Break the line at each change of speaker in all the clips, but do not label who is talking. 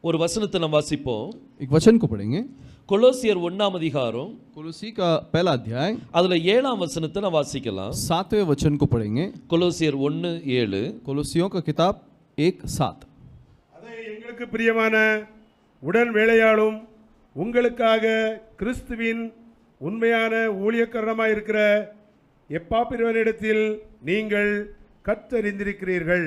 ஒரு வசனத்தை நாம் வாசிப்போம்.
एक वचन को पढ़ेंगे।
கொலோசியர் 1ஆம் அதிகாரம்
कोलोसी का पहला अध्याय
அதுல 7ஆம் வசனத்தை நாம் வாசிக்கலாம்.
7वें वचन को पढ़ेंगे।
கொலோசியர் 1:7.
कोलोसियों का किताब 1:7।
அதை எங்களுக்கு பிரியமான உடன் வேலையாளும் உங்களுக்காக கிறிஸ்துவின் உண்மையான ஊழியக்காரனாய் இருக்கிற எப்பாப்பிரோனிடத்தில் நீங்கள் கற்றறிந்திருக்கிறீர்கள்.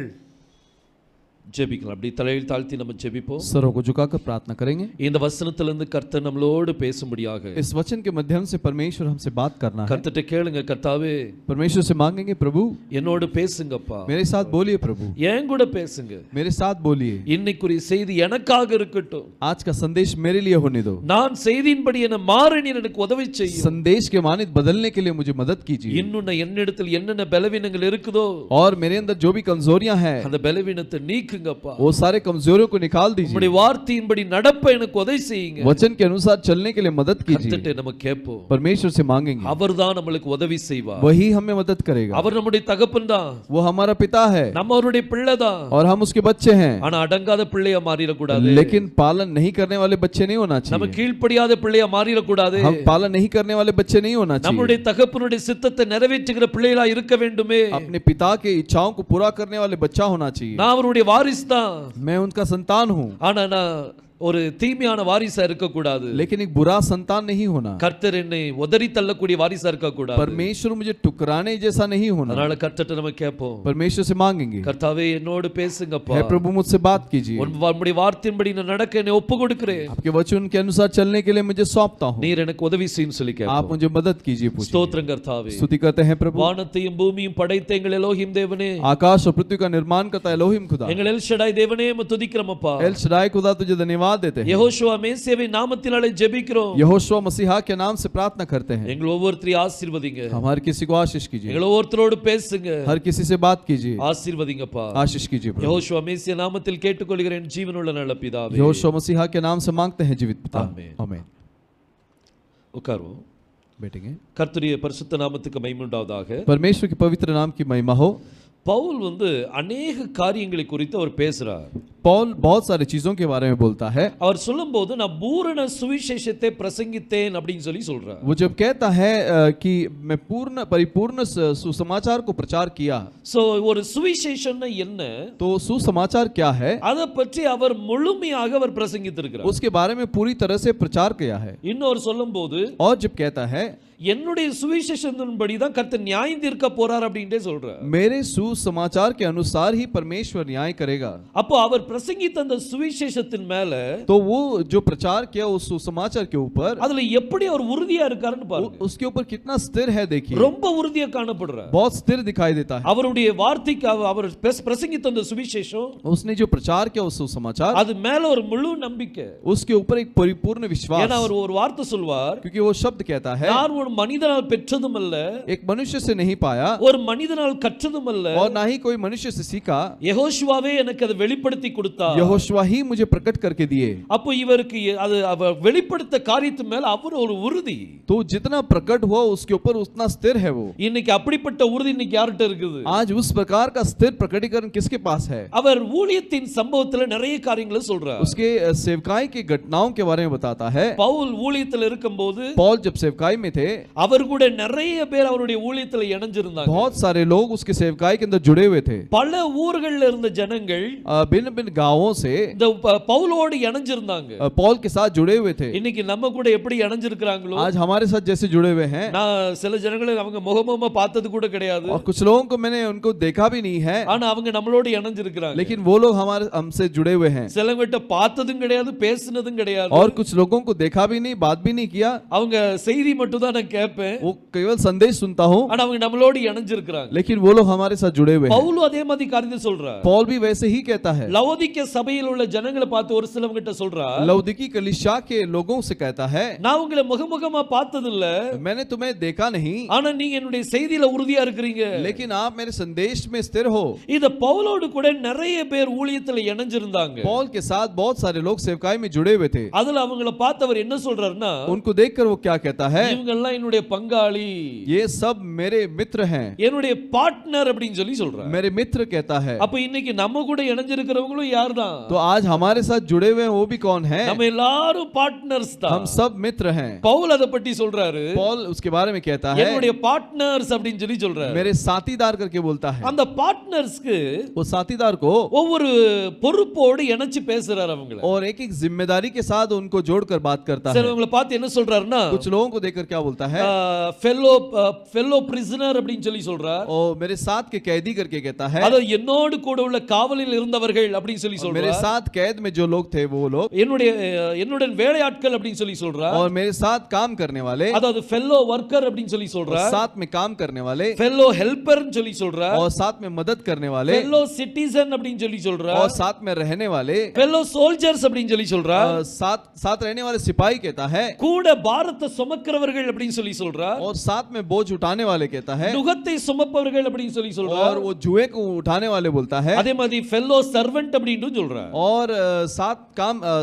ஜெபிக்கலாம். அப்படி தலையில் தாழ்த்தி நம்ம ஜெபிப்போம்.
सरों को झुकाकर प्रार्थना करेंगे।
இந்த வசனத்திலிருந்து கர்த்தர் நம்மளோடு பேசும்படியாக
इस वचन के माध्यम से परमेश्वर हमसे बात करना है।
கர்த்தர்ட்ட கேளுங்க, கர்த்தாவே
परमेश्वर से मांगेंगे, प्रभु
என்னோடு பேசுங்கப்பா,
मेरे साथ बोलिए, प्रभु
என் கூட பேசுங்க,
मेरे साथ बोलिए।
இன்னைக்குரிய செய்தி எனக்காக இருக்கட்டும்.
आज का संदेश मेरे लिए होने दो।
நான் செய்தியின்படி என்ன மாற நீர் எனக்கு உதவி செய்யும்.
संदेश के मानित बदलने के लिए मुझे मदद कीजिए।
இன்னும் என்னிடத்தில் என்னென்ன பலவீனங்கள் இருக்குதோ
और मेरे अंदर जो भी कमजोरियां हैं
அந்த பலவீனத்தை நீக்குங்கப்பா.
वो सारे कमजोरियों को निकाल दीजिए।
உம்முடைய வார்த்தையின்படி நடப்ப எனக்கு உதவி செய்யுங்க.
वचन के अनुसार चलने के लिए मदद कीजिए।
கர்த்தர்ட்ட நம்ம கேட்போம்.
परमेश्वर से मांगेंगे,
அவர்தான் நமக்கு உதவி செய்வார்.
वही हमें मदद करेगा।
அவர் நம்முடைய தகப்பன் தான்,
वो हमारा पिता है
நம்ம அவருடைய பிள்ளை தான்.
और हम उसके बच्चे हैं।
ஆனா அடங்காத பிள்ளையா மாறிட கூடாது.
लेकिन पालन नहीं करने वाले बच्चे नहीं होना
நம்ம
चाहिए।
கீழ்ப்படியாத பிள்ளையா மாறிட கூடாது.
हम पालन नहीं करने वाले बच्चे नहीं होना चाहिए।
நம்முடைய தகப்பனுடைய சித்தத்தை நிறைவேற்றுகிற பிள்ளைகளா இருக்க வேண்டுமே.
अपने पिता के इच्छाओं को पूरा करने वाले बच्चा होना चाहिए।
நான் அவருடைய வாரிசு தான்,
मैं उनका संतान हूँ,
ஆனா நான் ஒரு தீமையான வாரிசா இருக்க கூடாது.
लेकिन एक बुरा संतान नहीं होना।
கர்த்தர் என்னை உதறி தள்ளக்கூடிய வாரிசா இருக்க கூடாது.
परमेश्वर मुझे टुकराने जैसा नहीं होना।
அதனால கர்த்தர்ட்ட நம்ம கேட்போம்.
परमेश्वर से मांगेंगे,
கர்த்தாவே என்னோடு பேசுங்கப்பா.
हे प्रभु मुझसे बात कीजिए।
உம்முடைய வார்த்தையின்படி நான் நடக்க என்னை ஒப்பு கொடுக்கிறேன்.
आपके वचन के अनुसार चलने के लिए मुझे सौंपता हूँ।
நீர் எனக்கு உதவி செய்யும் சொல்லி
आप
கேட்போம்.
मुझे मदद कीजिए। पूछिए।
ஸ்தோத்திரம் கர்த்தாவே.
स्तुति करते हैं प्रभु।
வானத்தையும் பூமியும் படைத்த எங்கள் எலோஹிம் தேவனே,
आकाश और पृथ्वी का निर्माण करता है एलोहिम खुदा।
எங்கள் எல் ஷடாய் தேவனே உம்மை துதிக்கிறோமப்பா.
एल शदाई खुदा तुझे धन्यवाद देते हैं।
யெகோவா மேசியாவின் நாமத்தினாலே ஜெபிக்கிறோம்.
यहोशुआ मसीहा के नाम से प्रार्थना करते हैं।
எங்கள் ஒவ்வொருத்தரையும் ஆசீர்வதிங்க.
हमारे किसी को आशीष कीजिए।
எங்கள் ஒவ்வொருத்தரோடு பேசுங்க.
हर किसी से बात कीजिए,
ஆசீர்வதிங்கப்பா.
आशीष कीजिए प्रभु।
யெகோவா மேசியா நாமத்தில் கேட்டுக்கொள்கிறேன் ஜீவனுள்ள நல்ல பிதாவே.
यहोशुआ मसीहा के नाम से मांगते हैं जीवित पिता।
आमीन।
आमीन।
உட்காருவோம்.
बैठेंगे।
கர்த்தருடைய பரிசுத்த நாமத்துக்கு மகிமை உண்டாவதாக.
परमेश्वर के पवित्र नाम की महिमा हो।
பவுல் அநேக காரியங்களை குறித்து அவர் பேசுறார்.
पौल बहुत सारी चीजों के बारे में बोलता है।
அவர் சொல்லும்போது நான் பூரண சுவிசேஷத்தை பிரசங்கித்தேன் அப்படின்னு சொல்றார்.
वो जब कहता है कि मैं परिपूर्ण सुसमाचार को प्रचार किया,
சோ ஒரு சுவிசேஷம்னா என்ன,
तो सुसमाचार क्या है,
அதை பற்றி அவர் முழுமையாக அவர் பிரசங்கித்திருக்கிறார்.
उसके बारे में पूरी तरह से प्रचार किया है।
இன்னொரு சொல்லும்போது
और जब कहता है
என்னுடைய சுவிசேஷத்தின்படி தான் கர்த்தர் நியாயம் தீர்க்க போறார் அப்படினே சொல்றார்.
मेरे सुसमाचार के अनुसार ही परमेश्वर न्याय करेगा।
அப்போ அவர் பிரசங்கித்த அந்த சுவிசேஷத்தின் மேல,
तो वो जो प्रचार किया उस सुसमाचार के ऊपर,
அதுல எப்படி அவர் உறுதியா இருக்காருன்னு பாருங்க.
उसके ऊपर कितना स्थिर है देखिए।
ரொம்ப உறுதியா காணப்படுறார்.
बहुत स्थिर दिखाई देता है।
அவருடைய வார்த்தைக்கு அவர் பிரசங்கித்த அந்த சுவிசேஷம்,
उसने जो प्रचार किया उस सुसमाचार,
அது மேல ஒரு முழு நம்பிக்கை,
उसके ऊपर एक परिपूर्ण विश्वास।
ஏன்னா அவர் ஒரு வார்த்தை சொல்வார்,
क्योंकि वो शब्द कहता है,
நான் ஒரு மனிதனால் பெற்றதும் அல்ல,
एक मनुष्य से नहीं पाया
ஒரு மனிதனால் கற்றதும் அல்ல,
और ना ही कोई मनुष्य से सीखा,
யெகோவாவே எனக்கு அதை வெளிப்படுத்தி கொடுத்தார்।
यहोशुआ ही मुझे प्रकट करके दिए।
அப்போ இவருக்கு அது அவர் வெளிப்படுத்த காரியத்தின் மேல அவர் ஒரு உறுதி,
तो जितना प्रकट हुआ उसके ऊपर उतना स्थिर है वो।
இன்னைக்கு அப்படிப்பட்ட உறுதி இன்னைக்கு யார்கிட்ட இருக்குது?
आज उस प्रकार का स्थिर प्रकटीकरण किसके पास है?
அவர் ஊழியத்தின் சம்பவத்துல நிறைய காரியங்களை சொல்றார்.
उसके सेवकाई की घटनाओं के बारे में बताता है।
பவுல் ஊழியத்தில் இருக்கும்போது,
पौल जब सेवकाई में थे,
அவர் கூட நிறைய பேர் அவருடைய ஊழியத்துல இணைஞ்சிருந்தாங்க.
बहुत सारे लोग उसके सेवकाई के अंदर जुड़े हुए थे।
பல ஊர்கள்ல இருந்த ஜனங்கள்
भिन्न भिन्न गांवों से
இந்த பவுலோடு இணைஞ்சிருந்தாங்க.
पौल के साथ जुड़े हुए थे।
இன்னைக்கு நம்ம கூட எப்படி இணைஞ்சிருக்காங்களோ,
आज हमारे साथ जैसे जुड़े हुए हैं।
நான் சில ஜனங்களை அவங்க முகமுகமா பார்த்தது கூட கிடையாது,
और कुछ लोगों को मैंने उनको देखा भी नहीं है,
ஆனா அவங்க நம்மளோட இணைஞ்சிருக்காங்க.
लेकिन वो लोग हमसे जुड़े हुए हैं।
சிலங்கிட்ட பார்த்ததும் கிடையாது, பேசினதும் கிடையாது,
और कुछ लोगों को देखा भी नहीं, बात भी नहीं किया,
அவங்க செய்தி மட்டும் தான் நான் கேட்பேன்,
वो केवल संदेश सुनता हूं,
ஆனா அவங்க நம்மளோட இணைஞ்சிருக்காங்க.
लेकिन वो लोग हमारे साथ जुड़े हुए हैं।
பவுலும் அதே மாதிரி காரியத்தை சொல்றார்.
पौल भी वैसे ही कहता है।
லவோதிக்கே சபையில் உள்ள ஜனங்களை பார்த்து ஒரு சிலவங்க கிட்ட சொல்றார்,
लौदीकी कलीसिया के लोगों से कहता है,
நான் உங்களை முகமுகமா பார்த்தது இல்ல,
मैंने तुम्हें देखा नहीं,
ஆனா நீங்க என்னுடைய செய்தியில உறுதியா இருக்கிறீங்க,
लेकिन आप मेरे संदेश में स्थिर हो।
இத பவுலோடு கூட நிறைய பேர் ஊழியத்துல இணைஞ்சிருந்தாங்க.
पौल के साथ बहुत सारे लोग सेवकाई में जुड़े हुए थे।
அதுல அவங்கள பார்த்தவர் என்ன சொல்றாருன்னா,
उनको देखकर वो क्या कहता है,
இவங்க எல்லாம் என்னுடைய பங்காளி,
ये सब मेरे मित्र हैं,
என்னுடைய பார்ட்னர் அப்படின்னு சொல்றாரு.
मेरे मित्र कहता है।
அப்ப இன்னைக்கு நம்ம கூட இணைஞ்சிருக்கிறவங்களும் எல்லாரும் யார்தான்?
तो आज हमारे साथ जुड़े हुए हैं वो भी कौन है?
நம்ம எல்லாரும் பார்ட்னர்ஸ் தான்.
हम सब मित्र हैं.
பவுல் அத பத்தி சொல்றாரு.
पॉल उसके बारे में कहता है
என்னுடைய பார்ட்னர்ஸ் அப்படினு சொல்லி சொல்றாரு.
मेरे साथीदार करके बोलता है.
அந்த பார்ட்னர்ஸ்க்கு
वो साथीदार को
ஒவ்வொரு பொறுப்போடு இணைச்சு பேசுறாரு அவங்கள.
और एक एक जिम्मेदारी के साथ उनको जोड़कर बात करता है.
சிலவங்களை பார்த்து என்ன சொல்றாருன்னா,
कुछ लोगों को देखकर क्या बोलता है?
ஃபெல்லோ பிரிசனர் அப்படினு சொல்லி சொல்றார்.
और मेरे साथ के कैदी करके कहता है.
அது என்னோடு கூட உள்ள காவலில் இருந்தவர்கள் அப்படினு சொல்லி சொல்றார்.
मेरे साथ कैद में जो लोग थे वो लोग.
என்னுடன் வேலையாட்கள் அப்படினு சொல்லி சொல்றார்.
और मेरे साथ काम करने वाले.
அதாவது ஃபெல்லோ வர்க்கர் அப்படினு சொல்லி சொல்றார்.
साथ में काम करने वाले.
ஃபெல்லோ ஹெல்ப்பர்னு சொல்லி சொல்றார்.
और साथ में मदद करने वाले.
ஃபெல்லோ சிட்டிசன் அப்படினு சொல்லி சொல்றார்.
और साथ में रहने वाले.
ஃபெல்லோ சோல்ஜர்ஸ் அப்படினு சொல்லி சொல்றார்.
साथ रहने वाले सिपाही कहता है.
கூட பாரத்தை சுமக்கிறவர்கள் அப்படினு சொல்லி சொல்றார்.
और साथ में बोझ उठाने वाले कहता है.
நுகத்தை சுமப்பவர்கள் அப்படினு சொல்லி சொல்றார்.
और वो जुए को उठाने वाले बोलता है.
அதே மாதிரி ஃபெல்லோ சர்வெண்ட் அப்படினு சொல்றார்.
और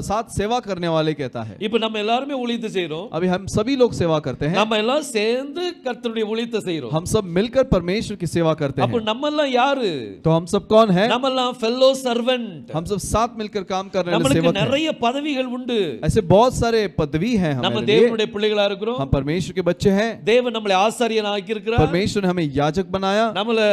साथ सेवा करने वाले कहता है.
இப்போ நம்ம எல்லாரும் ஊழியத்தை செய்றோம்.
अभी हम सभी लोग सेवा करते हैं.
நம்ம எல்லாம் சேர்ந்து கர்த்தருடைய ஊழியத்தை செய்றோம்.
हम सब मिलकर परमेश्वर की सेवा करते हैं.
அப்ப நம்ம எல்லாம் யாரு?
तो हम सब कौन है?
நம்ம எல்லாம் ஃபெல்லோ சர்வெண்ட்.
हम सब साथ मिलकर काम करने वाले
நமக்கு
सेवक हैं.
நிறைய பதவிகள் உண்டு.
ऐसे बहुत सारे पदवी हैं
நம்ம
हमारे लिए.
தேவனுடைய பிள்ளைகளா இருக்கிறோம்.
हम परमेश्वर के बच्चे हैं.
தேவன் நம்மளை ஆசாரியனா ஆக்கி இருக்கிறார்.
परमेश्वर ने हमें याजक बनाया.
நம்மளை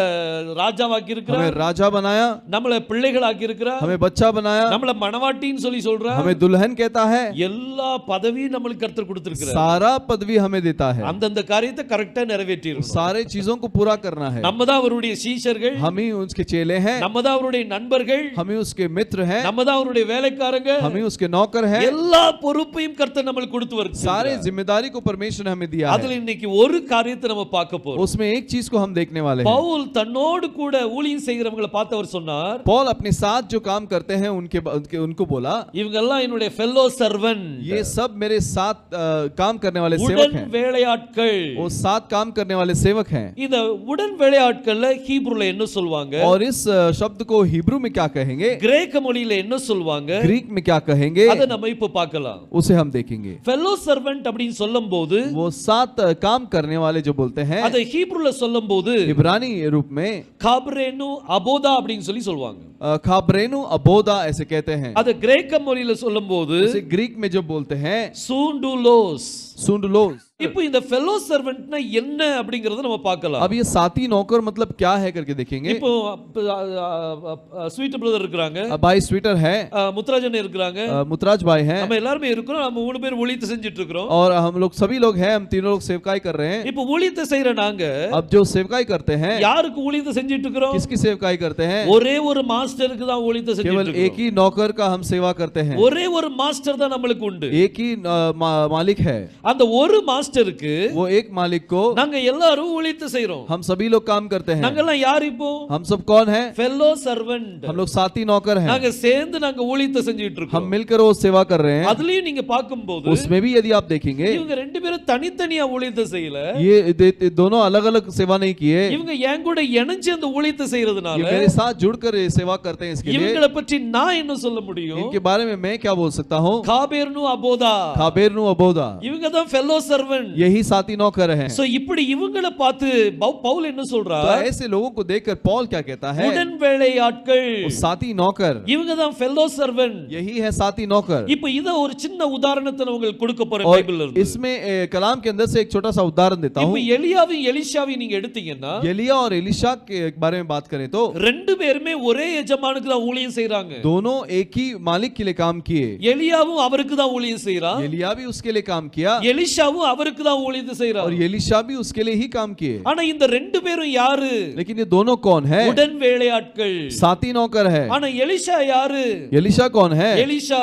ராஜாவாக்கி இருக்கிறார்.
हमें राजा बनाया.
நம்மளை பிள்ளைகளாக்கி இருக்கிறார்.
हमें बच्चा बनाया.
நம்மளை மணவாட்டின்னு சொல்லி சொல்றார்.
हमें दुल्हन कहता है.
எல்லா பதவியும் நமக்கு கர்த்தர் கொடுத்திருக்கிறார்.
सारा पदवी हमें देता है.
அந்தந்த காரியத்தை கரெக்ட்டா நிறைவேற்றிரணும்.
सारे चीजों को पूरा करना है.
நம்ம தான் அவருடைய சீஷர்கள்.
हम ही उसके चेले हैं.
நம்ம தான் அவருடைய நண்பர்கள்.
हम ही उसके मित्र हैं.
நம்ம தான் அவருடைய வேலைக்காரங்க.
हम ही उसके नौकर हैं.
எல்லா பொறுப்பையும் கர்த்தர் நமக்கு கொடுத்து வருகிறார்.
सारे जिम्मेदारी को परमेश्वर ने हमें दिया है.
அதுல இன்னைக்கு ஒரு காரியத்தை நம்ம பார்க்க போறோம்.
उसमें एक चीज को हम देखने वाले हैं.
பவுல் தன்னோடு கூட ஊழியம் செய்கிறவங்களை பார்த்து அவர் சொன்னார்.
पॉल अपने साथ जो काम करते हैं उनको बोला,
இவங்க எல்லாம் என்னுடைய ஃபெல்லோ சர்வெண்ட்.
ये सब मेरे साथ काम करने वाले सेवक
உடன்
हैं.
வேலையாட்கள்.
वो साथ काम करने वाले सेवक हैं.
இந்த உடன் வேலையாட்கள்ல ஹீப்ருல என்ன சொல்வாங்க?
और इस शब्द को हिब्रू में क्या कहेंगे?
கிரேக்க மொழியில என்ன சொல்வாங்க?
ग्रीक में क्या कहेंगे?
அத நம்ம இப்ப பார்க்கலாம்.
उसे हम देखेंगे.
ஃபெல்லோ சர்வெண்ட் அப்படினு சொல்லும்போது
वो साथ काम करने वाले जो बोलते हैं,
அத ஹீப்ருல சொல்லும்போது
इब्रानी रूप में
காப்ரேனு அபோதா அப்படினு சொல்லுவாங்க.
खाब्रेनु अबोदा ऐसे कहते हैं.
அத கிரேக்க மொழியில சொல்லும்போது
उसे ग्रीक में जो बोलते हैं
சூண்டுலோஸ்.
सुंडलोस.
இப்போ இந்த ஃபெல்லோ சர்வெண்ட்னா என்ன அப்படிங்கறத நம்ம பார்க்கலாம்.
अब ये साथी नौकर मतलब क्या है करके देखेंगे.
இப்போ ஸ்வீட் பிரதர் இருக்காங்க.
भाई स्वीटर है.
முத்துராஜன் இருக்காங்க.
मुतराज भाई हैं.
நம்ம எல்லாரும் இருக்கோம். நம்ம மூணு பேர் ஊழியத்தை செஞ்சிட்டு இருக்கோம்.
और हम लोग सभी लोग हैं. हम तीनों लोग सेवकाई कर रहे हैं.
இப்போ ஊழியத்தை செய்யற நாங்க
अब जो सेवकाई करते हैं,
யாருக்கு ஊழியத்தை செஞ்சிட்டு இருக்கோம்?
किसकी सेवकाई करते हैं?
ஒரே ஒரு மாஸ்டருக்கு தான் ஊழியத்தை செஞ்சிட்டு
केवल
இருக்கோம்.
एक ही नौकर का हम सेवा करते हैं.
ஒரே ஒரு மாஸ்டர் தான் நமக்கு உண்டு.
एक ही मालिक है.
அந்த ஒரு மாஸ்டருக்கு
वो एक मालिक को
நாங்க எல்லாரும் ஊழியத்தை செய்றோம்.
हम सभी लोग काम करते हैं.
நாங்க எல்லாம் யார் இப்போ?
हम सब कौन हैं?
Fellow servant.
हम लोग साथी नौकर हैं.
நாங்க சேர்ந்து நாங்க ஊழியத்தை செஞ்சிட்டு இருக்கோம்.
हम मिलकर वो सेवा कर रहे हैं.
அதுலயும் நீங்க பாக்கும்போது
उसमें भी यदि आप देखेंगे,
இவங்க ரெண்டு பேரும் தனித்தனியா ஊழியத்தை செய்யல.
ये दोनों अलग अलग सेवा नहीं किए.
இவங்க என் கூட இணைஞ்சு அந்த ஊழியத்தை
ये
செய்யறதுனால
मेरे साथ जुड़कर ये सेवा करते हैं. इसके लिए
இவங்கள பற்றி நான் என்ன சொல்ல முடியும்?
इनके बारे में मैं क्या बोल सकता हूँ?
காபேர்னு அபோதா.
खाबेरनु अबोदा,
இவங்க தான் ஃபெல்லோ சர்வெண்ட்.
यही साथी नौकर हैं.
சோ இப்படி இவங்கள பார்த்து பவுல் என்ன
तो
சொல்றார்?
ऐसे लोगों को देखकर पॉल क्या कहता है?
உடன் வேலையாட்கள்.
वो साथी नौकर,
இவங்க தான் ஃபெல்லோ சர்வெண்ட்.
यही है साथी नौकर.
இப்போ இத ஒரு சின்ன உதாரணத்தை நான் உங்களுக்கு கொடுக்க போறேன்
और
பைபிள்ல இருந்து.
इसमें कलाम के अंदर से एक छोटा सा उदाहरण देता
இப்போ
हूँ.
எலியாவையும் எலிஷாவையும் நீங்க எடுத்தீங்கன்னா
एलिया और एलिशा के बारे में बात करें तो
ரெண்டு பேருமே ஒரே எஜமானுக்கு தான் ஊழியம் செய்றாங்க.
दोनों एक ही मालिक के लिए काम किए.
எலியாவும் அவருக்கு தான் ஊழியம் செய்றான்.
एलिया भी उसके लिए काम किया
எலிஷாவும் அவருக்கு தான் ஊழியத்தை
और
செய்றான்.
एलिशा भी उसके लिए ही काम किए.
ஆனா இந்த ரெண்டு பேரும் யாரு?
लेकिन ये दोनों कौन है?
உடன் வேலையாட்கள்.
साथी नौकर है.
ஆனா எலிஷா யாரு?
एलिशा कौन है?
எலிஷா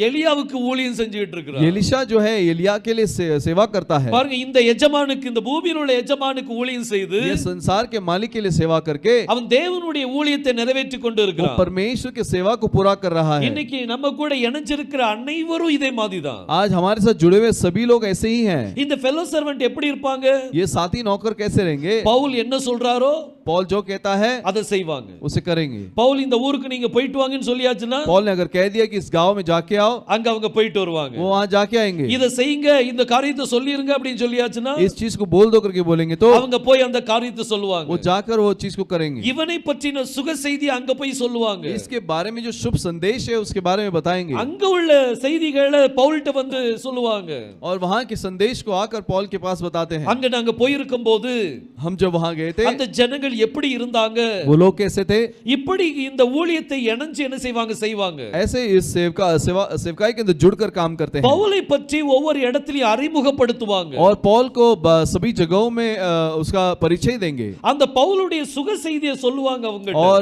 எலியாவுக்கு ஊழியம் செஞ்சுட்டு இருக்கிறார்.
एलिशा जो है एलिया के लिए सेवा करता है.
பாருங்க, இந்த எஜமானுக்கு, இந்த பூமியில் உள்ள எஜமானுக்கு ஊழியம் செய்து
ये संसार के मालिक के लिए सेवा करके
அவன் தேவனுடைய ஊழியத்தை நிறைவேற்றி கொண்டு
वो
இருக்கிறான்.
परमेश्वर के सेवा को पूरा कर रहा है.
இன்னைக்கு நம்ம கூட இணைஞ்சிருக்கிற அனைவரும் இதே மாதிரி தான்.
आज हमारे साथ जुड़े हुए सभी लोग ऐसे ही हैं.
இந்த ஃபெல்லோ சர்வெண்ட் எப்படி இருப்பாங்க?
ये साथी नौकर कैसे रहेंगे?
பவுல் என்ன சொல்றாரோ
पॉल जो कहता है
அதை செய்வாங்க.
उसे करेंगे।
பவுல் இந்த ஊருக்கு நீங்க போயிட்டு வாங்கன்னு சொல்லியாச்சுன்னா
पॉल ने अगर कह दिया कि इस गांव में जाके आओ,
அங்க அவங்க போயிட்டு வருவாங்க.
वो वहां जाके आएंगे।
இத செய்யுங்க, இந்த காரியத்தை சொல்லிருங்க அப்படின்னு சொல்லியாச்சுன்னா
इस चीज को बोल दो करके बोलेंगे तो
அவங்க போய் அந்த காரியத்தை சொல்லுவாங்க.
वो जाकर वो चीज को करेंगे।
இவனை பற்றின சுக செய்தி அங்க போய் சொல்லுவாங்க.
इसके बारे में जो शुभ संदेश है उसके बारे में बताएंगे
அங்க உள்ள செய்திகளை பவுல்ட்ட வந்து சொல்லுவாங்க.
और वहां के संदेश को आकर पॉल के पास बताते हैं।
அங்க நாங்க போயிருக்கும்போது
हम जब वहां गए थे
அந்த ஜனங்கள் எப்படி இருந்தாங்க,
वो लोग कैसे थे,
இப்படி இந்த ஊழியத்தை இணைஞ்சு என்ன செய்வாங்க.
ऐसे इस सेवकाई के अंदर जुड़कर काम करते हैं
பவுலை பற்றி ஒவ்வொரு இடத்திலும் அறிமுகப்படுத்துவாங்க.
और पॉल को सभी जगहों में उसका परिचय देंगे
அந்த பவுலுடைய சுக செய்தியை சொல்லுவாங்க அவங்க.
और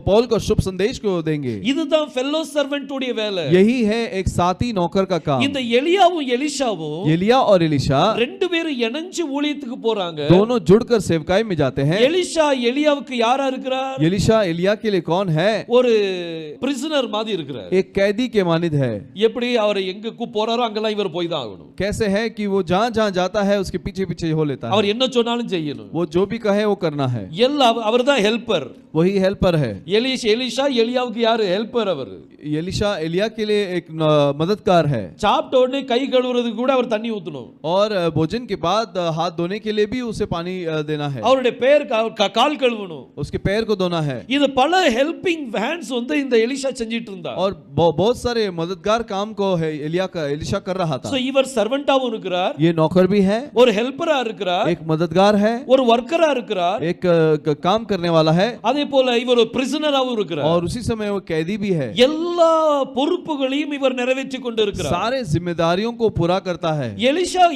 पॉल को शुभ संदेश को देंगे।
இதுதான் ஃபெல்லோ சர்வெண்ட் உடைய வேலை.
यही है एक साथी नौकर का काम।
இந்த எலியாவும் எலிஷாவும்
एलिया और एलिशा
ரெண்டு பேரும் இணைஞ்சு ஊழியத்துக்கு போறாங்க.
दोनों जुड़कर सेवकाई में जाते हैं।
எலிஷா எலியாவுக்கு யாரா இருக்கிறார்?
एलिशा एलिया के लिए कौन है?
ஒரு பிரிசனர் மாதிரி இருக்கிறார்.
एक कैदी के मानित है।
எப்படி அவரை எங்க போறாரோ அங்கெல்லாம் இவர் போய் தான் ஆகணும்.
कैसे है कि वो जहां जहां जाता है उसके पीछे पीछे हो लेता है।
அவர் என்ன சொன்னாலும் செய்யணும்.
वो जो भी कहे वो करना है।
எல்லாம் அவர்தான் ஹெல்ப்பர்.
वही हेल्पर है।
எலிஷா எலியாவுக்கு யாரு ஹெல்ப்பர்? அவர்
एलिशा एलिया के लिए एक मददगार है।
சாப்பிட்ட உடனே கை கழுவுறதுக்கு கூட அவர் தண்ணி ஊத்தணும்.
और भोजन के बाद हाथ धोने के लिए भी उसे पानी देना है।
அவருடைய பேர் கால் கழுவணும்.
उसके पैर को धोना है।
இது பல ஹெல்பிங் ஹேண்ட்ஸ் வந்து இந்த எலிஷா செஞ்சிட்டு இருந்தார்.
और बहुत सारे मददगार काम को है एलिशा कर रहा था।
சோ இவர் சர்வெண்டாவும் இருக்கிறார்,
ये नौकर भी है,
ஒரு ஹெல்ப்பரா இருக்கிறார்,
एक मददगार है,
ஒரு வர்க்கரா இருக்கிறார்,
एक काम करने वाला है,
அதே போல இவர் ஒரு பிரிசனராவும் இருக்கிறார்.
और उसी समय वो कैदी भी है।
எல்லா பொறுப்புகளையும் இவர் நிறைவேற்றி கொண்டிருக்கிறார்.
सारे जिम्मेदारियों को पूरा करता है।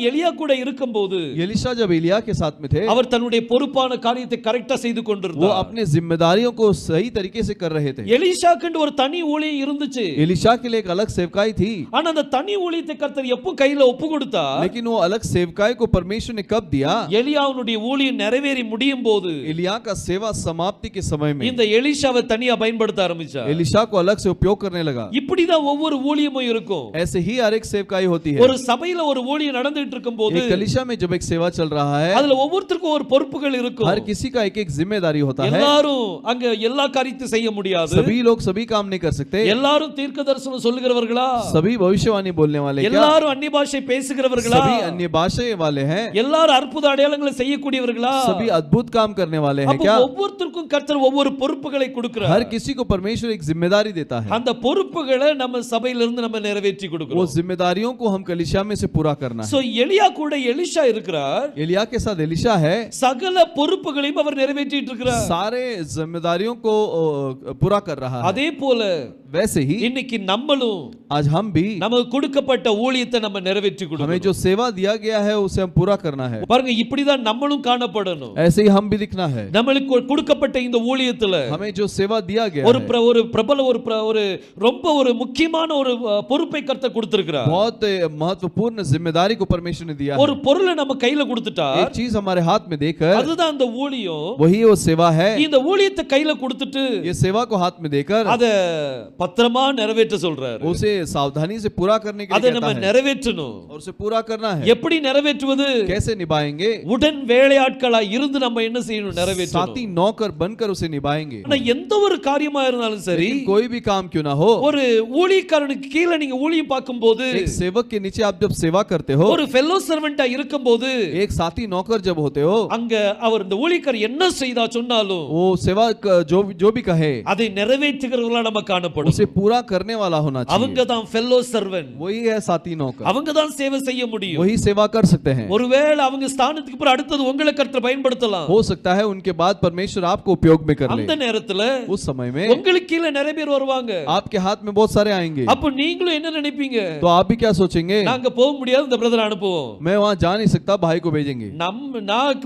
எலியா கூட இருக்கும்போது
एलिशा जब एलिया के साथ में थे
அவர் தன்னுடைய பொறுப்பான காரியத்தை கரெக்ட்டா செய்து
वो
கொண்டிருந்தார்.
अपने जिम्मेदारियों को सही तरीके से कर रहे थे।
எலிஷாக்கு ஒரு தனி ஊழியம் இருந்துச்சு.
एलिशा के लिए एक अलग सेवकाई थी,
ஆனா அந்த தனி ஊழியத்தை கர்த்தர் எப்போ கையில ஒப்பு கொடுத்தா,
लेकिन वो अलग सेवकाई को परमेश्वर ने कब दिया?
எலியாவுடைய ஊழியம் நிறைவேறி முடியும் போது
एलिया का सेवा समाप्ति के समय में
இந்த எலிஷாவை தனியா பயன்படுத்த ஆரம்பிச்சார்.
एलिशा को अलग से उपयोग करने लगा।
இப்படிதான் ஒவ்வொரு ஊழியமும் இருக்கும்.
ऐसे ही हर एक सेवकाई होती है।
ஒரு சபையில ஒரு ஊழியம் நடந்துட்டு இருக்கும்போது
एक कलीसिया में जब एक सेवा चल रहा है
அதுல ஒவ்வொருத்தருக்கும் ஒரு பொறுப்புகள் இருக்கும்.
हर किसी का एक एक जिम्मेदारी होता है।
எல்லாரும் அங்க எல்லா காரியத்தையும் செய்ய முடியாது.
सभी लोग सभी काम नहीं कर सकते।
எல்லாரும் தீர்க்கதரிசனம் சொல்லுகிறவர்களா?
सभी भविष्यवाणी बोलने वाले क्या?
எல்லாரும் அந்நிய பாஷை பேசுகிறவர்களா?
सभी अन्य भाषा वाले हैं।
எல்லாரும் அற்புத அடையாளங்களை செய்யக்கூடியவர்களா?
सभी अद्भुत काम करने वाले हैं
அப்ப
क्या?
ஒவ்வொருத்தருக்கும் கர்த்தர் ஒவ்வொரு பொறுப்புகளை கொடுக்கிறார்.
हर किसी को परमेश्वर एक जिम्मेदारी देता है।
அந்த பொறுப்புகளை நம்ம சபையிலிருந்து நம்ம நிறைவேற்றி
वो
கொடுக்கிறோம்.
जिम्मेदारियों को हम कलीसिया में से पूरा करना है।
சோ எலியா கூட எலிஷா இருக்கிறார்.
एलिया के साथ एलिशा है,
சகல பொறுப்புகளையும் அவர் நிறைவேற்றிட்டு இருக்கிறார்.
सारे जिम्मेदारियों को पूरा कर रहा है।
அதே போல
वैसे ही
இன்னைக்கு நம்மளும்
आज हम भी
நமக்கு கொடுக்கப்பட்ட ஊழியத்தை நம்ம நிறைவேற்றி
हमें
கொடுக்கணும்.
जो सेवा दिया गया है उसे हम पूरा करना है।
பாருங்க இப்படிதான் நம்மளும் காணப்படணும்.
ऐसे ही हम भी दिखना है।
நம்மளுக்கு கொடுக்கப்பட்ட இந்த ஊழியத்துல
हमें जो सेवा दिया गया
ஒரு
है
ஒரு பிரபல ஒரு ரொம்ப ஒரு முக்கியமான ஒரு பொறுப்பை கர்த்தர் கொடுத்திருக்கிறார்.
बहुत महत्वपूर्ण जिम्मेदारी को परमेश्वर ने दिया
ஒரு
है।
பொருளை நம்ம கையில கொடுத்துட்டா
एक चीज हमारे हाथ में देकर
அதுதான் அந்த ஊழியம்.
वही वो सेवा है।
இந்த ஊழியத்தை கையில கொடுத்துட்டு
ये सेवा को हाथ में देकर
அத பத்திரமா நிறைவேற்ற சொல்றாரு.
उसे सावधानी से पूरा करने के
அதை
लिए
நம்ம
कहता है
நிறைவேற்றணும்.
और उसे पूरा करना है।
எப்படி நிறைவேற்றுவது?
कैसे निभाएंगे?
உடன் வேலையாட்களாய் இருந்து நம்ம என்ன செய்யணும்? நிறைவேற்றணும்.
साथी नौकर बनकर उसे निभाएंगे।
ஆனா எந்த ஒரு காரியமா இருந்தாலும் சரி,
लेकिन कोई भी काम क्यों ना हो,
ஒரு ஊழியக்காரனுக்கு கீழ நீங்க ஊழியம் பார்க்கும்போது,
एक सेवक के नीचे आप जब सेवा करते हो,
ஒரு ஃபெல்லோ சர்வெண்டா இருக்கும்போது,
एक साथी नौकर जब होते हो,
அங்க அவர் இந்த ஊழியக்காரர் என்ன செய்தா சொன்னாலும்
वो सेवा जो भी कहे
அதை நிறைவேற்றுகிறவர்களா நம்ம காணப்படும்.
उसे पूरा करने वाला होना चाहिए।
அவங்க தான் ஃபெல்லோ சர்வெண்ட்.
वही है साथी नौकर,
அவங்க தான் சேவை செய்ய முடியும்.
वही सेवा कर सकते हैं।
ஒருவேளை அவங்க ஸ்தானத்துக்கு அப்புறம் அடுத்தது உங்களை கர்த்தர் பயன்படுத்தலாம்.
हो सकता है उनके बाद परमेश्वर आपको उपयोग में कर ले।
அந்த நேரத்துல
उस समय में
உங்களுக்கு கீழ நிறைய பேர் வருவாங்க.
आपके हाथ में बहुत सारे आएंगे,
அப்ப நீங்களும் என்ன நினைப்பீங்க?
तो आप भी क्या सोचेंगे?
நாங்க போக முடியாது, இந்த பிரதர் அனுப்புவோம்.
मैं वहां जा नहीं सकता, भाई को भेजेंगे।
நான்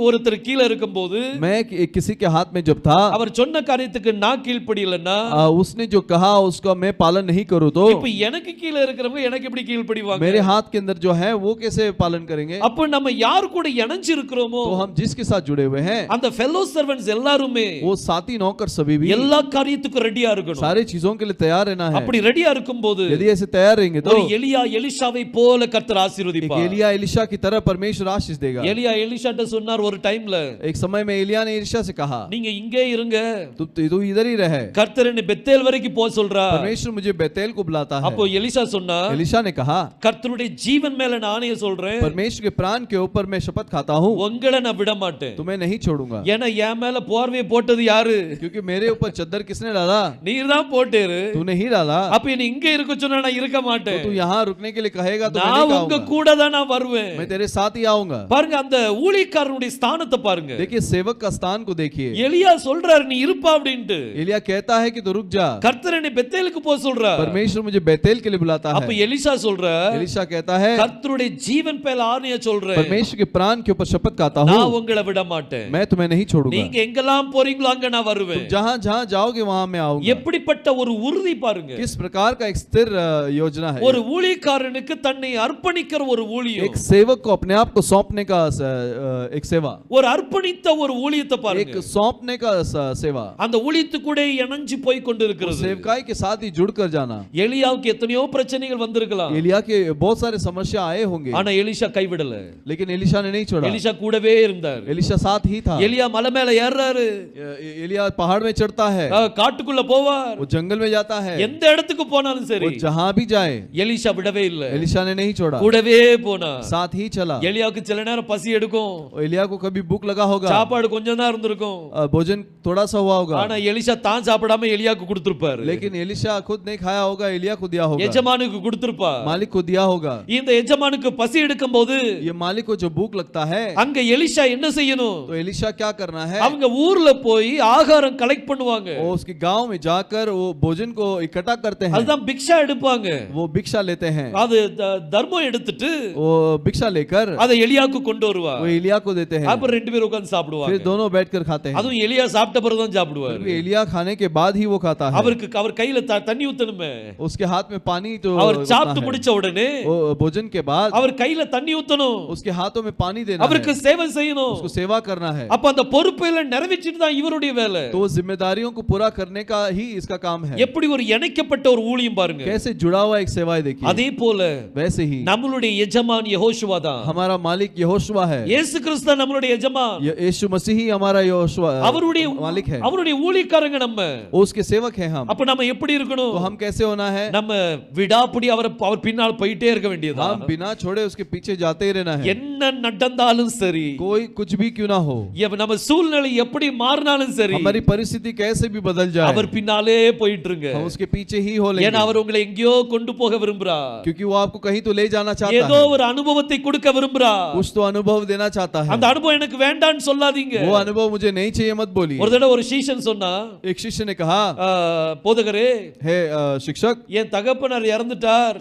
ஒருத்தர் கீழ இருக்கும்போது
मैं किसी के हाथ में जब था,
அவர் சொன்ன காரியத்துக்கு நான் கீழ்ப்படியலன்னா,
उसने जो कहा उसका मैं पालन नहीं करूं तो
இப்ப எனக்கு கீழ இருக்கிறவங்க எனக்கு எப்படி கீழ்ப்படிவாங்க?
मेरे हाथ के अंदर जो है वो कैसे पालन करेंगे?
அப்ப நம்ம யார் கூட இணைஞ்சு இருக்கிறோமோ,
तो हम जिसके साथ जुड़े हुए हैं
அந்த ஃபெல்லோ சர்வெண்ட்ஸ் எல்லாருமே
वो साथी साथी नौकर सभी भी
எல்லா காரியத்துக்கும் ரெடியா இருக்கணும்.
सारी चीजों के लिए तैयार रहना है।
அப்படி ரெடியா இருக்கும்போது
यदि ऐसे तैयार रहेंगे तो
ஒரு எலியா எலிஷாவை போல கர்த்தர்
एक
ஆசீர்வதிப்பார்.
एलिया एलिशा की तरह परमेश्वर आशीष देगा।
எலியா எலிஷாட்ட சொன்னார் ஒரு டைம்ல,
एक समय में एलिया ने एलिशा से कहा
நீங்க இங்கே இருங்க,
तू इधर ही रहे,
கர்த்தர் என்னை பெத்தேல் வரைக்கும் போக சொல்றார்.
परमेश्वर मुझे बेतेल को बुलाता है।
அப்போ எலிஷா சொன்னார்,
एलिशा ने कहा
கர்த்தருடைய ஜீவன் மேல நான் ஆணைய சொல்றேன்,
परमेश्वर के प्राण के ऊपर मैं शपथ खाता हूँ,
உங்களை நான் விட மாட்டேன்.
तुम्हें नहीं छोड़ूंगा।
ஏன்னா என் மேல போர்வையை போட்டது யாரு?
क्योंकि मेरे ऊपर चद्दर किसने डाला?
நீர் தான் போட்டேரு.
तूने ही डाला।
அப்ப என்ன இங்க இருக்க சொன்னா நான் இருக்க மாட்டேன்.
तू यहाँ रुकने के लिए कहेगा तो मैं
நான்
नहीं
உங்க
आऊंगा,
கூட தான் நான் வருவேன்.
मैं तेरे साथ ही आऊंगा।
பாருங்க அந்த ஊழியக்காரனுடைய ஸ்தானத்தை பாருங்க.
देखिए सेवक का स्थान को देखिए।
எலியா சொல்றாரு நீ இருப்பா அப்படின்ட்டு.
एलिया कहता है कि तू रुक जा,
கர்த்தர் என்னை பெத்தேலுக்கு போக சொல்றார்.
परमेश्वर मुझे बेतेल के लिए बुलाता
அப்ப
है।
எலிஷா சொல்றார்,
एलिशा कहता है
கர்த்தருடைய ஜீவன் மேல ஆணைய சொல்றேன்,
परमेश्वर के प्राण के ऊपर शपथ खाता हूँ,
நான் உங்களை விட மாட்டேன்.
मैं तुम्हें नहीं छोड़ूंगा।
நீங்க எங்கெல்லாம் போறீங்களோ அங்க நான் வருவேன்.
जहाँ जहाँ जाओगे वहाँ मैं आऊंगा।
எப்படிப்பட்ட ஒரு உறுதி பாருங்க.
किस प्रकार का एक स्थिर योजना है।
ஒரு ஊழியக்காரனுக்கு தன்னை அர்ப்பணிக்கிற ஒரு ஊழியம்,
एक सेवक को अपने आप को सौंपने का एक सेवा,
ஒரு அர்ப்பணித்த ஒரு ஊழியத்தை
एक
பாருங்க.
सौंपने का सेवा,
அந்த ஊழியத்து கூட இணைஞ்சு போய் கொண்டிருக்கிறது.
सेवकाई के साथ ही जुड़कर जाना।
எலியாவுக்கு எத்தனையோ பிரச்சனைகள் வந்திருக்கலாம்,
एलिया के बहुत सारे समस्या आए होंगे,
ஆனா எலிஷா கைவிடல.
लेकिन एलिशा ने नहीं छोड़ा।
எலிஷா கூடவே இருந்தார்.
एलिशा साथ ही था।
எலியா மலை மேல ஏறாரு,
एलिया पहाड़ में चढ़ता है,
காட்டுக்குள்ள போவார்,
वो जंगल में जाता है,
எந்த இடத்துக்கு போனாலும்
वो
சரி
जहाँ भी जाए
எலிஷா விடவே இல்ல,
एलिशा ने नहीं छोड़ा,
கூடவே போனா.
साथ ही चला।
எலியாவுக்கு சில நேரம் பசி எடுக்கும்,
एलिया को कभी भूख लगा होगा,
சாப்பாடு கொஞ்சம் தான் இருந்திருக்கும்,
भोजन थोड़ा सा हुआ होगा,
ஆனா எலிஷா தான் சாப்பிடாம எலியாவுக்கு கொடுத்திருப்பாரு.
लेकिन एलिशा खुद नहीं खाया होगा, एलिया को दिया होगा,
எஜமானுக்கு கொடுத்திருப்பா.
मालिक को दिया होगा।
இந்த எஜமானுக்கு பசி எடுக்கும் போது
ये मालिक को जो भूख लगता है
அங்க எலிஷா என்ன செய்யணும்?
तो एलिशा क्या करना है?
அவங்க ஊர்ல போய் ஆகாரம் கலெக்ட் பண்ணுவாங்க.
वो उसके गांव में जाकर वो भोजन को इकट्ठा करते हैं,
அதுதான் பிக்ஷா எடுப்பாங்க.
वो भिक्षा लेते हैं,
அது தர்மம் எடுத்துட்டு
वो भिक्षा लेकर
அதை எலியாவுக்கு கொண்டு வருவா.
वो एलिया को देते हैं,
அப்புறம் ரெண்டு பேரும் உட்கார்ந்து
फिर
சாப்பிடுவாங்க.
दोनों बैठकर खाते हैं।
அதுவும் எலியா சாப்பிட்ட பிறகு தான் சாப்பிடுவாரு.
फिर एलिया खाने के बाद ही वो खाता है।
அவர் கையில தண்ணி ஊத்தணுமே.
उसके हाथ में पानी तो
அவர்
उतना
சாப்பிட்டு
है।
முடிச்ச உடனே
वो भोजन के बाद
அவர் கையில தண்ணி ஊத்தணும்,
उसके हाथों में पानी देना
அவருக்கு
है,
சேவை செய்யணும்.
उसको सेवा करना है।
அப்ப அந்த பொறுப்பையில நிறைவேற்றிட்டு தான் இவருடைய வேலை.
तो जिम्मेदारियों को पूरा करने का ही इसका काम है।
எப்படி ஒரு இணைக்கப்பட்ட ஒரு ஊழியம் பாருங்க.
कैसे जुड़ा हुआ एक सेवा है देखिए।
அதே போல
वैसे ही
நம்மளுடைய எஜமான் யெகோஷுவா தான்.
हमारा मालिक यहोशुआ है,
இயேசு கிறிஸ்து தான் நம்மளுடைய எஜமான்.
यीशु मसीह ही हमारा यहोशुआ
அவருடைய
मालिक है,
அவருடைய ஊழியக்காரங்க நம்ம.
वो उसके सेवक हैं हम।
அப்ப நம்ம எப்படி இருக்கணும்?
तो हम कैसे होना है?
நம்ம விடாப்பிடி அவர் பின்னால் போயிட்டே இருக்க வேண்டியதா?
हम बिना छोड़े उसके पीछे जाते ही रहना है,
என்ன நடந்தாலும் சரி,
कोई कुछ भी क्यों ना हो,
நம்ம சூழ்நிலை எப்படி மாறினாலும் சரி,
हमारी परिस्थिति कैसे भी बदल जाए,
அவர் பின்னாலே போயிட்டு இருங்க.
हम उसके पीछे ही हो
ஏன்னா
लेंगे,
அவர் உங்களை எங்கேயோ கொண்டு போக விரும்புறார்.
क्योंकि वो आपको कहीं तो ले जाना चाहता
ஏதோ
है,
ஒரு அனுபவத்தை கொடுக்க விரும்புறார்.
कुछ तो अनुभव देना चाहता है।
அந்த அனுபவம் எனக்கு வேண்டாம்னு சொல்லாதீங்க.
वो अनुभव मुझे नहीं चाहिए मत बोलिए।
ஒரு தடவை ஒரு சீஷன் சொன்னா,
एक शिष्य ने कहा,
போதகரே
हे शिक्षक,
என் தகப்பனார் இறந்துட்டார்,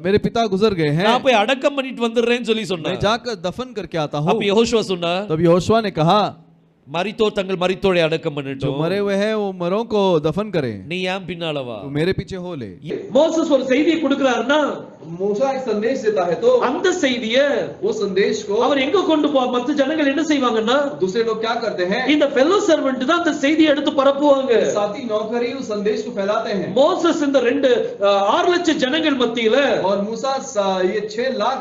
मेरे पिता गुजर गए हैं,
நான் போய் அடக்கம் பண்ணிட்டு வந்துடுறேன்னு சொல்லி
मैं
சொன்னார்.
जाकर दफन करके आता हूँ।
அப்ப யெகோஷுவா சொன்னா,
तब यहोशुआ ने कहा,
மரித்தோர் தங்கள் மரித்தோரை அடக்கம்
जो
பண்ணட்டும்,
मरे हुए हैं वो मरों को दफन करें,
நீ ஏன் பின்னால வா.
वो मेरे पीछे हो ले।
மோசஸ் ஒரு செய்தியை கொடுக்கிறாருன்னா,
मूसा एक संदेश देता है तो
அந்த செய்தியை
वो संदेश को
அவர் எங்க கொண்டு போ மத்த ஜனங்கள் என்ன செய்வாங்கன்னா,
दूसरे लोग क्या करते हैं?
இந்த ஃபெல்லோ சர்வெண்ட் தான் அந்த செய்தியை எடுத்து பரப்புவாங்க.
साथी नौकर ही उस संदेश को फैलाते हैं।
மோசஸ் இந்த 6 லட்சம் ஜனங்கள் மத்தியில,
और मूसा ये 6 लाख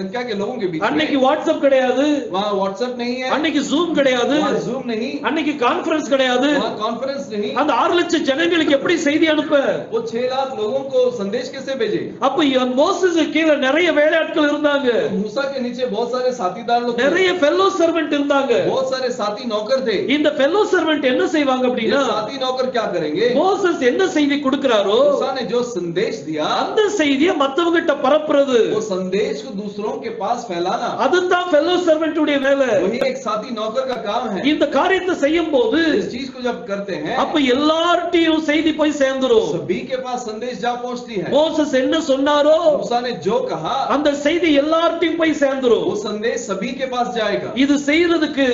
संख्या के लोगों के बीच
அன்னைக்கு வாட்ஸ்அப் கிடையாது,
वहाँ व्हाट्सएप नहीं है,
அன்னைக்கு ஜூம் கிடையாது,
जूम नहीं,
அன்னைக்கு கான்ஃபரன்ஸ் கிடையாது.
वहाँ कॉन्फ्रेंस नहीं,
அந்த 6 லட்சம் ஜனங்களுக்கு எப்படி செய்தி அனுப்ப?
वो 6 लाख लोगों को संदेश कैसे भेजे?
அப்ப மோசஸ் கீழ நிறைய வேலையாட்கள் இருந்தாங்க,
मूसा के नीचे बहुत सारे साथीदार लोग थे,
நிறைய ஃபெல்லோ சர்வெண்ட் இருந்தாங்க.
बहुत सारे साथी नौकर थे।
இந்த ஃபெல்லோ சர்வெண்ட் என்ன செய்வாங்க அப்படின்னா,
साथी नौकर क्या करेंगे?
மோசஸ் என்ன செய்தி கொடுக்கிறாரோ
मूसा ने जो संदेश दिया,
அந்த செய்தியை மத்தவங்க கிட்ட பரப்புறது,
वो संदेश को दूसरों के पास फैलाना,
அதுதான் ஃபெல்லோ சர்வெண்ட் உடைய வேலை.
वही एक साथी नौकर का काम है।
இந்த காரியத்தை செய்யும் போது
इस चीज को जब करते हैं,
அப்ப எல்லார்ட்டையும் செய்தி போய் சேர்ந்துரும்.
सभी के पास संदेश जा पहुंचती है।
மோசஸ் என்ன சொன்னாரோ
मूसा ने जो कहा,
அந்த செய்தி எல்லார்ட்டையும் போய் சேர்ந்துரும்.
वो संदेश सभी के पास जाएगा।
இது செய்யறதுக்கு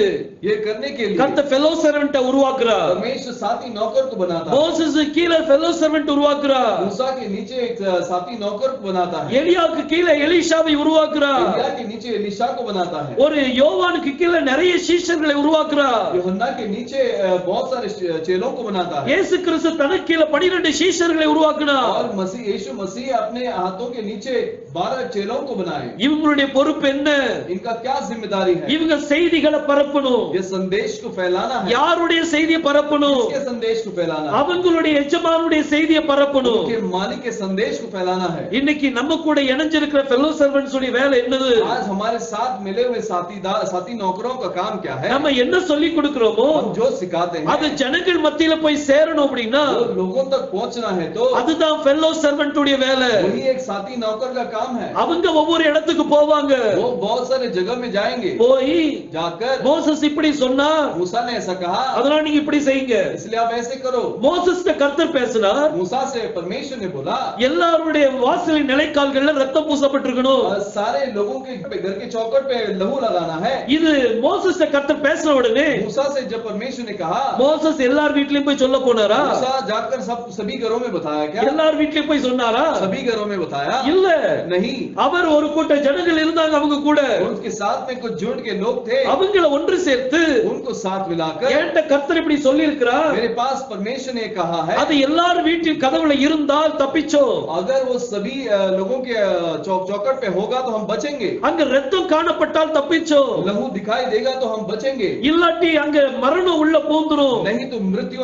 ये करने के लिए
கர்த்தர் ஃபெல்லோ சர்வெண்ட் உருவாக்குறார்.
परमेश्वर साथी नौकर को बनाता है।
மோசஸ் கீழ ஃபெல்லோ சர்வெண்ட் உருவாக்குறார்.
मूसा के नीचे एक साथी नौकर को बनाता है।
எலியாவுக்கு கீழ எலிஷாவை உருவாக்குறார்.
एलिया के नीचे एलीशा को बनाता है।
ஒரு யோவானுக்கு கீழ நிறைய சீஷர்களை உருவாக்குறார். வைக்கிறார்.
यूहन्ना के नीचे बहुत सारे चेलों को बनाता है
இயேசு கிறிஸ்து தனக்கு கீழே 12 சீஷர்களை உருவாக்கினார்.
और मसीह यीशु मसीह अपने हाथों के नीचे 12 चेलों को बनाए.
இவங்களுடைய பொறுப்பு என்ன?
इनका क्या जिम्मेदारी है?
இவங்க செய்திகளை பரப்பணும்.
ये संदेश को फैलाना है.
யாருடைய செய்தியை பரப்பணும்?
किसके संदेश को फैलाना है?
அவங்களுடைய எஜமானுடைய செய்தியை பரப்பணும்.
उनके मालिक के संदेश को फैलाना है.
இன்னைக்கு நம்ம கூட இணைஞ்சிருக்கிற ஃபெலோ சர்வன்ட்ஸ் உடைய வேலை என்னது?
आज हमारे साथ मिले हुए साथी नौकरों का काम क्या है?
நம்ம என்ன சொல்லி கொடுக்கிறோமோ
हम जो सिखाते हैं
அது ஜனங்கள் மத்தியில போய் சேரணும் அப்படினா
वो लोगों तक पहुंचना है तो
அதுதான் ஃபெலோ சர்வன்ட் உடைய வேலை.
वही एक साथी नौकर का काम है.
அவங்க ஒவ்வொரு இடத்துக்கு போவாங்க.
वो बहुत सारे जगह में जाएंगे.
போய்
जाकर
மோசஸ் இப்படி சொன்னா
मूसा ने ऐसा कहा
அதனால நீங்க இப்படி செய்யுங்க.
इसलिए आप ऐसे करो.
மோசஸ்ட கர்த்தர் பேசினார்.
मूसा से परमेश्वर ने बोला
எல்லாருடைய வாசலின் நிலைக்கால்கள்ல ரத்தம் பூசப்பட்டிருக்கணும்.
सारे लोगों के घर के चौखट पे लहू लगाना है.
இது மோசஸ்ட கர்த்தர் பேசின உடனே
मूसा से जब परमेश्वर ने कहा
மோசஸ் எல்லார் வீட்லயும் போய் சொல்ல போனாரா?
मूसा जाकर सभी घरों में बताया क्या?
எல்லார் வீட்லயும் போய் சொன்னாரா?
सभी घरों में बताया
இல்ல.
नहीं.
அவர் ஒரு கூட்ட ஜனங்கள் இருந்தாங்க அவங்க கூட.
उनके साथ में कुछ झुंड के लोग थे.
அவங்கள ஒன்று சேர்த்து
उनको साथ मिलाकर
ஏன்ட்ட கர்த்தர் இப்படி சொல்லி இருக்கிறார்.
मेरे पास परमेश्वर ने कहा है
அது எல்லார் வீட்டின் கதவுல இருந்தால் தப்பிச்சோ.
अगर वो सभी लोगों के चौखट पे होगा तो हम बचेंगे.
அங்க ரத்தம் காணப்பட்டால் தப்பிச்சோ.
लहू दिखाई देगा तो हम बचेंगे.
இல்லாட்டி அங்க மரணம் உள்ள பூந்துரும்.
नहीं तो मृत्यु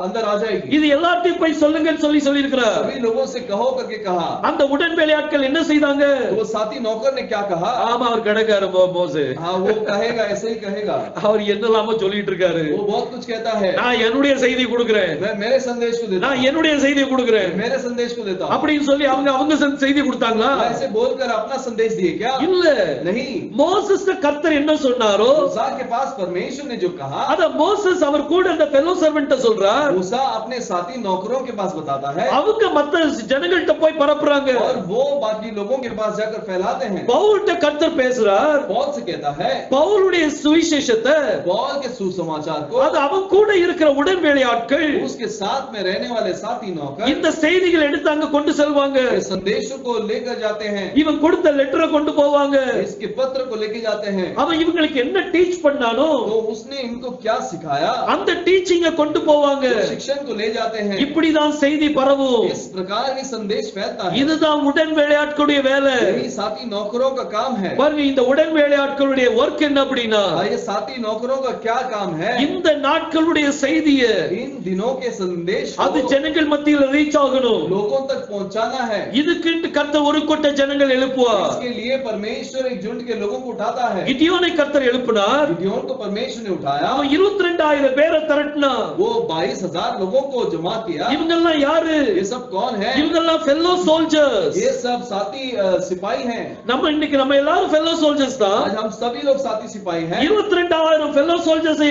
अंदर आ जाएगी.
இது எல்லாத்தையும் போய் சொல்லுங்கன்னு சொல்லி இருக்கிறார்.
सभी लोगों से कहो करके कहा.
அந்த உடன்படிக்கையாட்கள் என்ன செய்தாங்க?
तो वो साथी नौकर ने क्या कहा?
ஆமா அவர் கடகார மோசே.
हाँ वो कहेगा ऐसे ही कहेगा.
அவர் என்னலாமோ சொல்லிட்டு இருக்காரு.
वो बहुत कुछ कहता है.
நான் என்னுடைய செய்தி கொடுக்கிறேன்.
मैं मेरे संदेश को देता
நான்
हूं.
என்னுடைய செய்தியை கொடுக்கிறேன்.
मेरे संदेश को देता हूं.
அப்படின்னு சொல்லி அவங்க செய்தி கொடுத்தாங்களா?
ऐसे बोलकर अपना संदेश दिए क्या?
இல்ல.
नहीं.
மோசஸ் கர்த்தர் என்ன சொன்னாரோ
मूसा के पास परमेश्वर ने जो कहा
அத மோசஸ் அவர் கூட அந்த ஃபெலோ சர்வன்ட்ட சொல்றார்.
मूसा अपने साथी नौकरों के पास बताता है
அவங்க மத்த ஜனங்கள்ட்ட போய் பரப்புறாங்க.
और वो बाकी लोगों के पास जाकर फैलाते हैं.
பவுல்ட்ட கர்த்தர் பேசுறார்.
पौल से कहता है
பவுலுடைய சுவிசேஷத்தை
पौल के सुसमाचार को
அது அவன் கூட இருக்கிற உடன்படிக்கையாட்கள்
उसके साथ में रहने वाले साथी नौकर
இந்த செய்திகளை எடுத்து அங்க கொண்டு செல்வாங்க.
इस संदेशों को लेकर जाते हैं.
இவன் கொடுத்த லெட்டரை கொண்டு போவாங்க.
इसके पत्र को लेके जाते हैं.
அவன் இவங்களுக்கு என்ன டீச் பண்ணானோ
तो उसने इनको क्या सिखाया
அந்த டீச்சிங்க கொண்டு போவாங்க.
शिक्षण को ले जाते हैं.
இப்படிதான் செய்தி பரவும்.
इस प्रकार की संदेश फैलता है.
இதுதான் உடன்படிக்கையாட்களுடைய வேலை.
यही साथी नौकरों का काम है.
பாருங்க இந்த உடன்படிக்கையாட்களுடைய வர்க் என்ன அப்படினா
ये साथी नौकरों का क्या काम है?
இந்த நாட்களுடைய செய்தியை
इन दिनों के संदेश
அது
को
ஜனங்கள் மத்தியில ரீச் ஆகணும்.
लोगों तक पहुंचाना है.
இதுக்கு கர்த்தர் ஒரு கூட்ட ஜனங்கள் எழுப்புவார்.
इसके लिए परमेश्वर एक झुंड के लोगों को उठाता है.
கிதியோனை கர்த்தர் எழுப்பினார்.
गिदोन को परमेश्वर ने उठाया.
அவன் 22000 பேரை திரட்டினான்.
वो 22000 लोगों को जमा किया.
இவங்க எல்லாம் யாரு?
ये सब कौन है?
இவங்க எல்லாம் ஃபெல்லோ சோல்ஜர்ஸ்.
ये सब साथी सिपाही हैं.
நம்ம இன்னைக்கு நம்ம எல்லாரும் ஃபெல்லோ சோல்ஜர்ஸ் தான்.
आज हम सभी लोग साथी सिपाही हैं.
22000 ஃபெல்லோ சோல்ஜர்ஸ்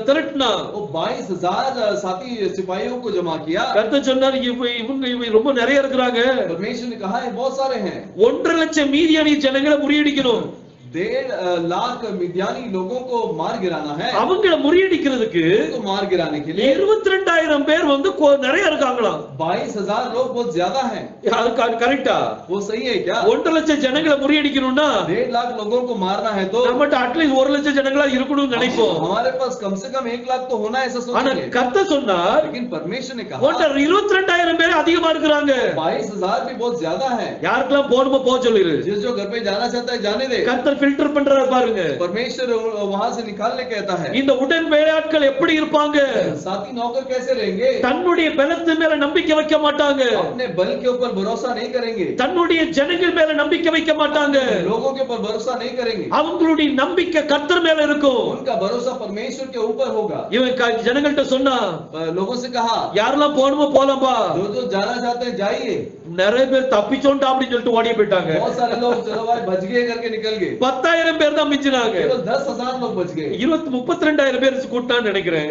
திரட்டினான்.
वो 22000 साथी सिपाहियों को जमा किया.
கர்த்தர் சொன்னார் இவங்க ரொம்ப நிறைய இருக்கிறாங்க.
परमेश्वर ने कहा है बहुत सारे हैं.
1.5 லட்சம் மீதியானி ஜனங்களை முறியடிக்கணும்.
1.5 लाख मिद्यानी लोगों को मार गिराना है.
அவங்கள முறியடிக்கிறதுக்கு
तो मार गिराने के लिए
22000 பேர் வந்து நிறைய இருக்காங்களாம்.
22000 लोग बहुत ज्यादा हैं.
கரெக்ட்டா?
वो सही है क्या?
1.5 லட்சம் ஜனங்களை முறியடிக்கணும்னா
1.5 लाख लोगों को मारना है तो
நம்மட்ட அட்லீஸ்ட் 1 லட்சம் ஜனங்களா இருக்கணும்னு நினைப்போம்.
हमारे पास कम से कम 1 लाख तो होना ऐसा
ஆனா
सोचेंगे.
கர்த்தர் சொன்னார்
लेकिन परमेश्वर ने कहा
22000 பேர் அதிகமா இருக்காங்க.
22000 भी बहुत ज्यादा है.
யாருக்கெல்லாம் போணுமோ போக சொல்லிரு.
जिस जो घर पे जाना चाहता है जाने दे.
கர்த்தர் ஃபில்டர் பண்றாரு பாருங்க.
परमेश्वर वहां से निकालने कहता है.
இந்த உடன்படிக்கையாட்கள் எப்படி இருப்பாங்க?
साथी नौकर कैसे रहेंगे?
தன்னுடைய பலத்து மேல நம்பிக்கை வைக்க மாட்டாங்க.
अपने बल के ऊपर भरोसा नहीं करेंगे.
தன்னுடைய ஜனங்கள் மேல நம்பிக்கை வைக்க மாட்டாங்க.
लोगों के ऊपर भरोसा नहीं करेंगे.
அவங்களுடைய நம்பிக்கை கர்த்தர் மேல இருக்கும்.
उनका भरोसा परमेश्वर के ऊपर होगा.
இவன் ஜனங்கள்ட்ட சொன்னா
लोगों से कहा
யாரெல்லாம் போணுமோ போலாம்பா.
जो जाना चाहते हैं जाइए.
நிறைய பேர் தப்பிச்சோண்டா அப்படின்னு சொல்லிட்டு ஓடி போயிட்டாங்க.
बहुत सारे लोग चलो भाई बच गए करके निकल गए.
10000 பேர் தான் மிஞ்சினாங்க.
केवल 10000 लोग बच गए.
32,000 பேர் கூட்டான்னு நினைக்கிறேன்.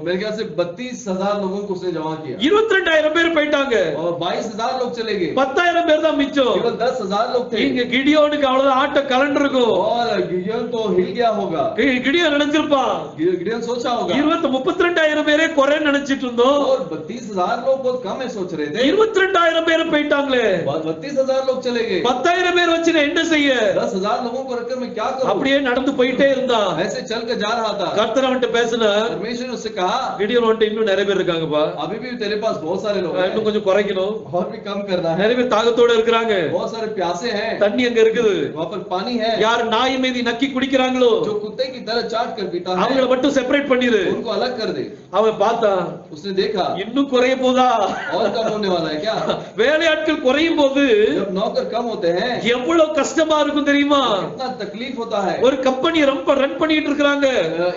मेरे ख्याल से 32000 लोगों को उसने जमा किया.
22000 பேர் போயிட்டாங்க.
और 22000 लोग चले गए.
10000 பேர் தான் மிச்சம்.
केवल 10000 लोग थे.
இங்க கிடியோனுக்கு அவ்வளவு ஆட்ட கலண்டர் இருக்கும்.
और गिडियन तो हिल गया होगा.
கிடியோன் நினைச்சிருப்பான்.
गिडियन सोचा होगा
32,000 பேரே குறைன்னு நினைச்சிட்டு இருந்தோம்.
और 32000 लोग बहुत कम है सोच रहे थे.
22000 பேர் போயிட்டாங்க. போயிட்டாங்களே
32,000 लोग चले गए
10,000 பேர் வச்சு நான் என்ன செய்ய
10,000 लोगों को रखकर मैं क्या करूं
அப்படியே நடந்து போயிட்டே இருந்தான்
ऐसे चल कर जा रहा था
கர்த்தர் அவன்கிட்ட பேசினார்
परमेश्वर ने उससे कहा
கிடியோன் வந்துட்டு இன்னும் நிறைய பேர் இருக்காங்கப்பா
अभी भी तेरे पास बहुत सारे लोग हैं
இன்னும் கொஞ்சம் குறைக்கணும்
और भी कम करना है
நிறைய பேர் தாகத்தோட இருக்காங்க
बहुत सारे प्यासे हैं
தண்ணி அங்க இருக்குது
वहां पर पानी है
யார் நாய் மீதி நக்கி குடிக்கிறாங்களோ
जो कुत्ते की तरह चाट कर पीता है
அவங்கள மட்டும் செப்பரேட் பண்ணிரு
उनको अलग कर दे
அவன் பார்த்தான்
उसने देखा
இன்னும் குறைய போதா
और कम होने वाला है क्या
வேலையாட்கள் குறையும் போது
जब नौकर कम होते हैं
எவ்வளவு கஷ்டமா இருக்கும் தெரியுமா
कितना तकलीफ होता है
ஒரு கம்பெனி ரன் பண்ணிட்டு இருக்காங்க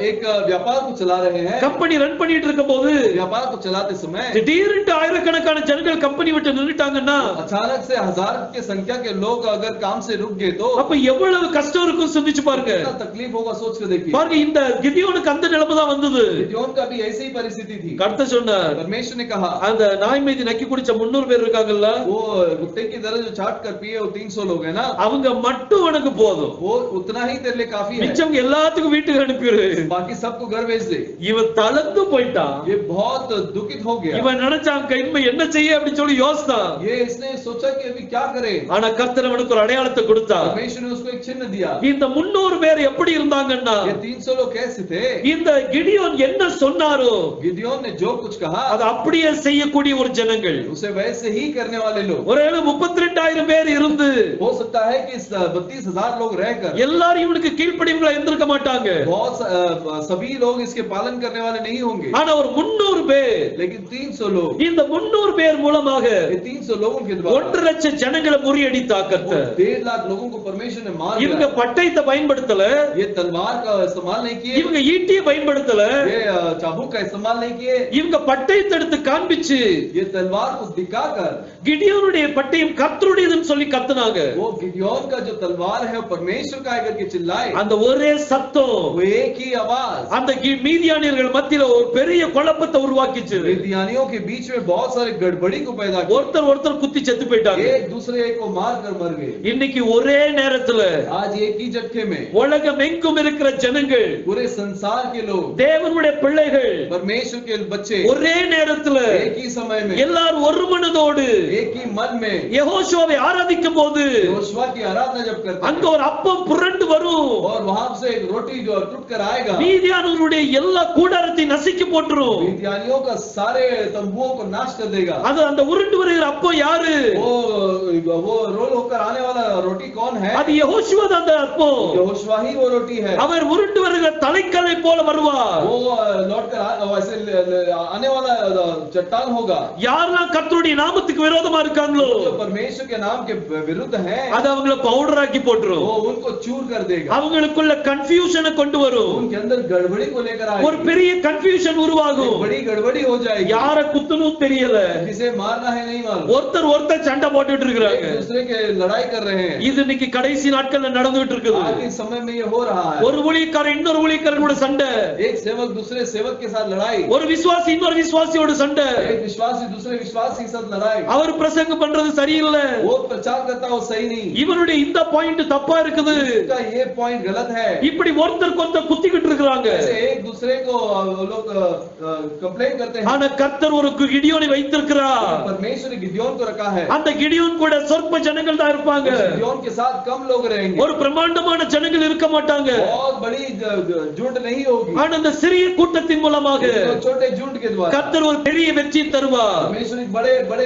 एक व्यापार को चला रहे हैं
கம்பெனி ரன் பண்ணிட்டு இருக்கும்போது
व्यापार को चलाते समय
திடீர்னு ஆயிரக்கணக்கான ஜனங்கள் கம்பெனி விட்டு நின்னுட்டாங்கன்னா
अचानक से हजार की संख्या के लोग अगर काम से रुक गए तो
அப்ப எவ்வளவு கஷ்டம் இருக்கும் சிந்திச்சு பாருங்க
कितना तकलीफ होगा सोच कर देखिए
பாருங்க இந்த கிதியோனுக்கு அந்த நிலைமை தான் வந்தது
गिदोन का भी ऐसी ही परिस्थिति थी
கர்த்தர் சொன்னார்
परमेश्वर ने कहा
அந்த நாய் மீதி நக்கி குடிச்ச 300 பேர் இருக்காங்கல்ல
वो कुत्ते की तरह जो चाट कर पिए वो 300 लोग हैं ना
அவங்க மட்டும் உனக்கு போதும்
वो उतना ही तेरे लिए काफी है
மிச்சம் எல்லாத்துக்கும் வீட்டுக்கு அனுப்பிடு
बाकी सबको घर भेज दे
இவன் தளர்ந்து போயிட்டான்
ये बहुत दुखित हो गया
இவன் நினைச்சான் இனிமே என்ன செய்ய அப்படி சொல்லி யோசித்தான்
ये इसने सोचा कि अभी क्या करे
ஆனா கர்த்தர் அவனுக்கு ஒரு அடையாளத்தை கொடுத்தார்
परमेश्वर ने उसको एक चिन्ह दिया
இந்த 300 பேர் எப்படி இருந்தாங்கன்னா
ये 300 लोग कैसे थे
இந்த கிடியோன் என்ன சொன்னாரோ
गिदोन ने जो कुछ कहा
அது அப்படியே செய்யக்கூடிய ஒரு ஜனங்கள்
उसे वैसे ही करने वाले लोग
ஒருவேளை 32,000 பேர் இருந்து
हो सकता है कि 32,000 लोग रहकर
எல்லாரும் இவனுக்கு கீழ்ப்படிவுகளா இருந்திருக்க மாட்டாங்க
बहुत सभी लोग इसके पालन करने वाले नहीं होंगे
ஆனா ஒரு 300 பேர்
लेकिन 300 लोग
இந்த 300 பேர் மூலமாக
ये 300 लोगों के द्वारा
1 லட்சம் ஜனங்களை முறியடித்தா கர்த்தர்
1.5 लाख लोगों को परमेश्वर ने मार
இவங்க
दिया
பட்டயத்தை பயன்படுத்தல
ये तलवार का इस्तेमाल नहीं किए
இவங்க ஈட்டியை பயன்படுத்தல
ये चाबुक का इस्तेमाल नहीं किए
இவங்க பட்டயத்தை எடுத்து காண்பிச்சு
ये तलवार को दिखाकर
கிடியோனுடைய பட்டயம் கர்த்தருடையதுன்னு சொல்லி கத்துனாங்க
वो गिदोन का जो तलवार है वो परमेश्वर का है करके चिल्लाए
அந்த ஒரே சத்தம்
वो एक ही आवाज
அந்த மீதியானியர்கள் மத்தியில ஒரு பெரிய குழப்பத்தை உருவாக்கிச்சு
मिद्यानियों के बीच में बहुत सारे गड़बड़ी को पैदा किया
ஒருத்தர் குத்தி செத்து போயிட்டாங்க
एक दूसरे को मार कर मर गए
இன்னைக்கு ஒரே நேரத்துல
आज एक ही झटके में
உலகம் எங்கும் இருக்கிற ஜனங்கள்
पूरे संसार के लोग
தேவனுடைய பிள்ளைகள்
परमेश्वर के बच्चे
ஒரே நேரத்துல
एक ही समय में
எல்லாரும் ஒரு மனதோடு
एक ही मन में
யெகோஷுவாவை ஆராதிக்கும் போது
यहोशुआ की आराधना जब करते
அங்க ஒரு அப்பம் புரண்டு வரும்
और वहां से एक रोटी जो टूट कर आएगा
மீதியானவருடைய எல்லா கூடாரத்தை நசுக்கி போட்டுரும்
मिद्यानियों का सारे तंबुओं को नाश कर देगा
அது அந்த உருண்டு வருகிற அப்பம் யாரு
वो रोल होकर आने वाला रोटी कौन है
அது யெகோஷுவா தான் அந்த அப்பம்
यहोशुआ ही वो रोटी है
அவர் உருண்டு வருகிற தலைக்கல்லை போல வருவார்
वो लौट कर वैसे आने वाला चट्टान होगा
யாரெல்லாம் கர்த்தருடைய நாமத்துக்கு விரோதமா இருக்காங்களோ
जो परमेश्वर के नाम के विरुद्ध है
அது அவங்கள பவுடர் ஆக்கி போட்டுரும்
वो उनको चूर कर देगा
அவங்களுக்குள்ள கன்ஃபியூஷனை கொண்டு வரும்
उनके अंदर गड़बड़ी को लेकर आएगा
ஒரு பெரிய கன்ஃபியூஷன் உருவாகும்
एक बड़ी गड़बड़ी हो जाएगी
யார குத்தணும் தெரியல
किसे मारना है नहीं मालूम
ஒருத்தர் சண்டை போட்டுட்டு இருக்காங்க
एक दूसरे के लड़ाई कर रहे हैं
இது இன்னைக்கு கடைசி நாட்கள்ல நடந்துட்டு இருக்குது
आज के समय में ये हो रहा है
ஒரு ஊழியக்காரன் இன்னொரு ஊழியக்காரனோட சண்டை
एक सेवक दूसरे सेवक के साथ लड़ाई
ஒரு விசுவாசி இன்னொரு விசுவாசியோட சண்டை
एक विश्वासी दूसरे विश्वासी के साथ लड़ाई
அவர் பிரசங்கம் பண்றது சரியில்லை
वो प्रचार करता वो सही नहीं
இவனுடைய இந்த பாயிண்ட் தப்பா இருக்குது
इसका ये पॉइंट गलत है
இப்படி ஒருத்தருக்கு ஒருத்தர் குத்திக்கிட்டு இருக்காங்க
ऐसे एक दूसरे को लोग कंप्लेन करते हैं
ஆனா கர்த்தர் ஒரு கிடியோனை வைத்திருக்கிறார்
परमेश्वर ने गिदोन को रखा है
அந்த கிடியோன் கூட சொற்ப ஜனங்கள் தான் இருப்பாங்க
गिदोन के साथ कम लोग रहेंगे
ஒரு பிரமாண்டமான ஜனங்கள் இருக்க மாட்டாங்க
बहुत बड़ी झुंड नहीं होगी
ஆனா அந்த சிறிய கூட்டத்தின் மூலமாக
छोटे झुंड के द्वारा
கர்த்தர் ஒரு பெரிய வெற்றி தருவார்
परमेश्वर एक बड़े बड़े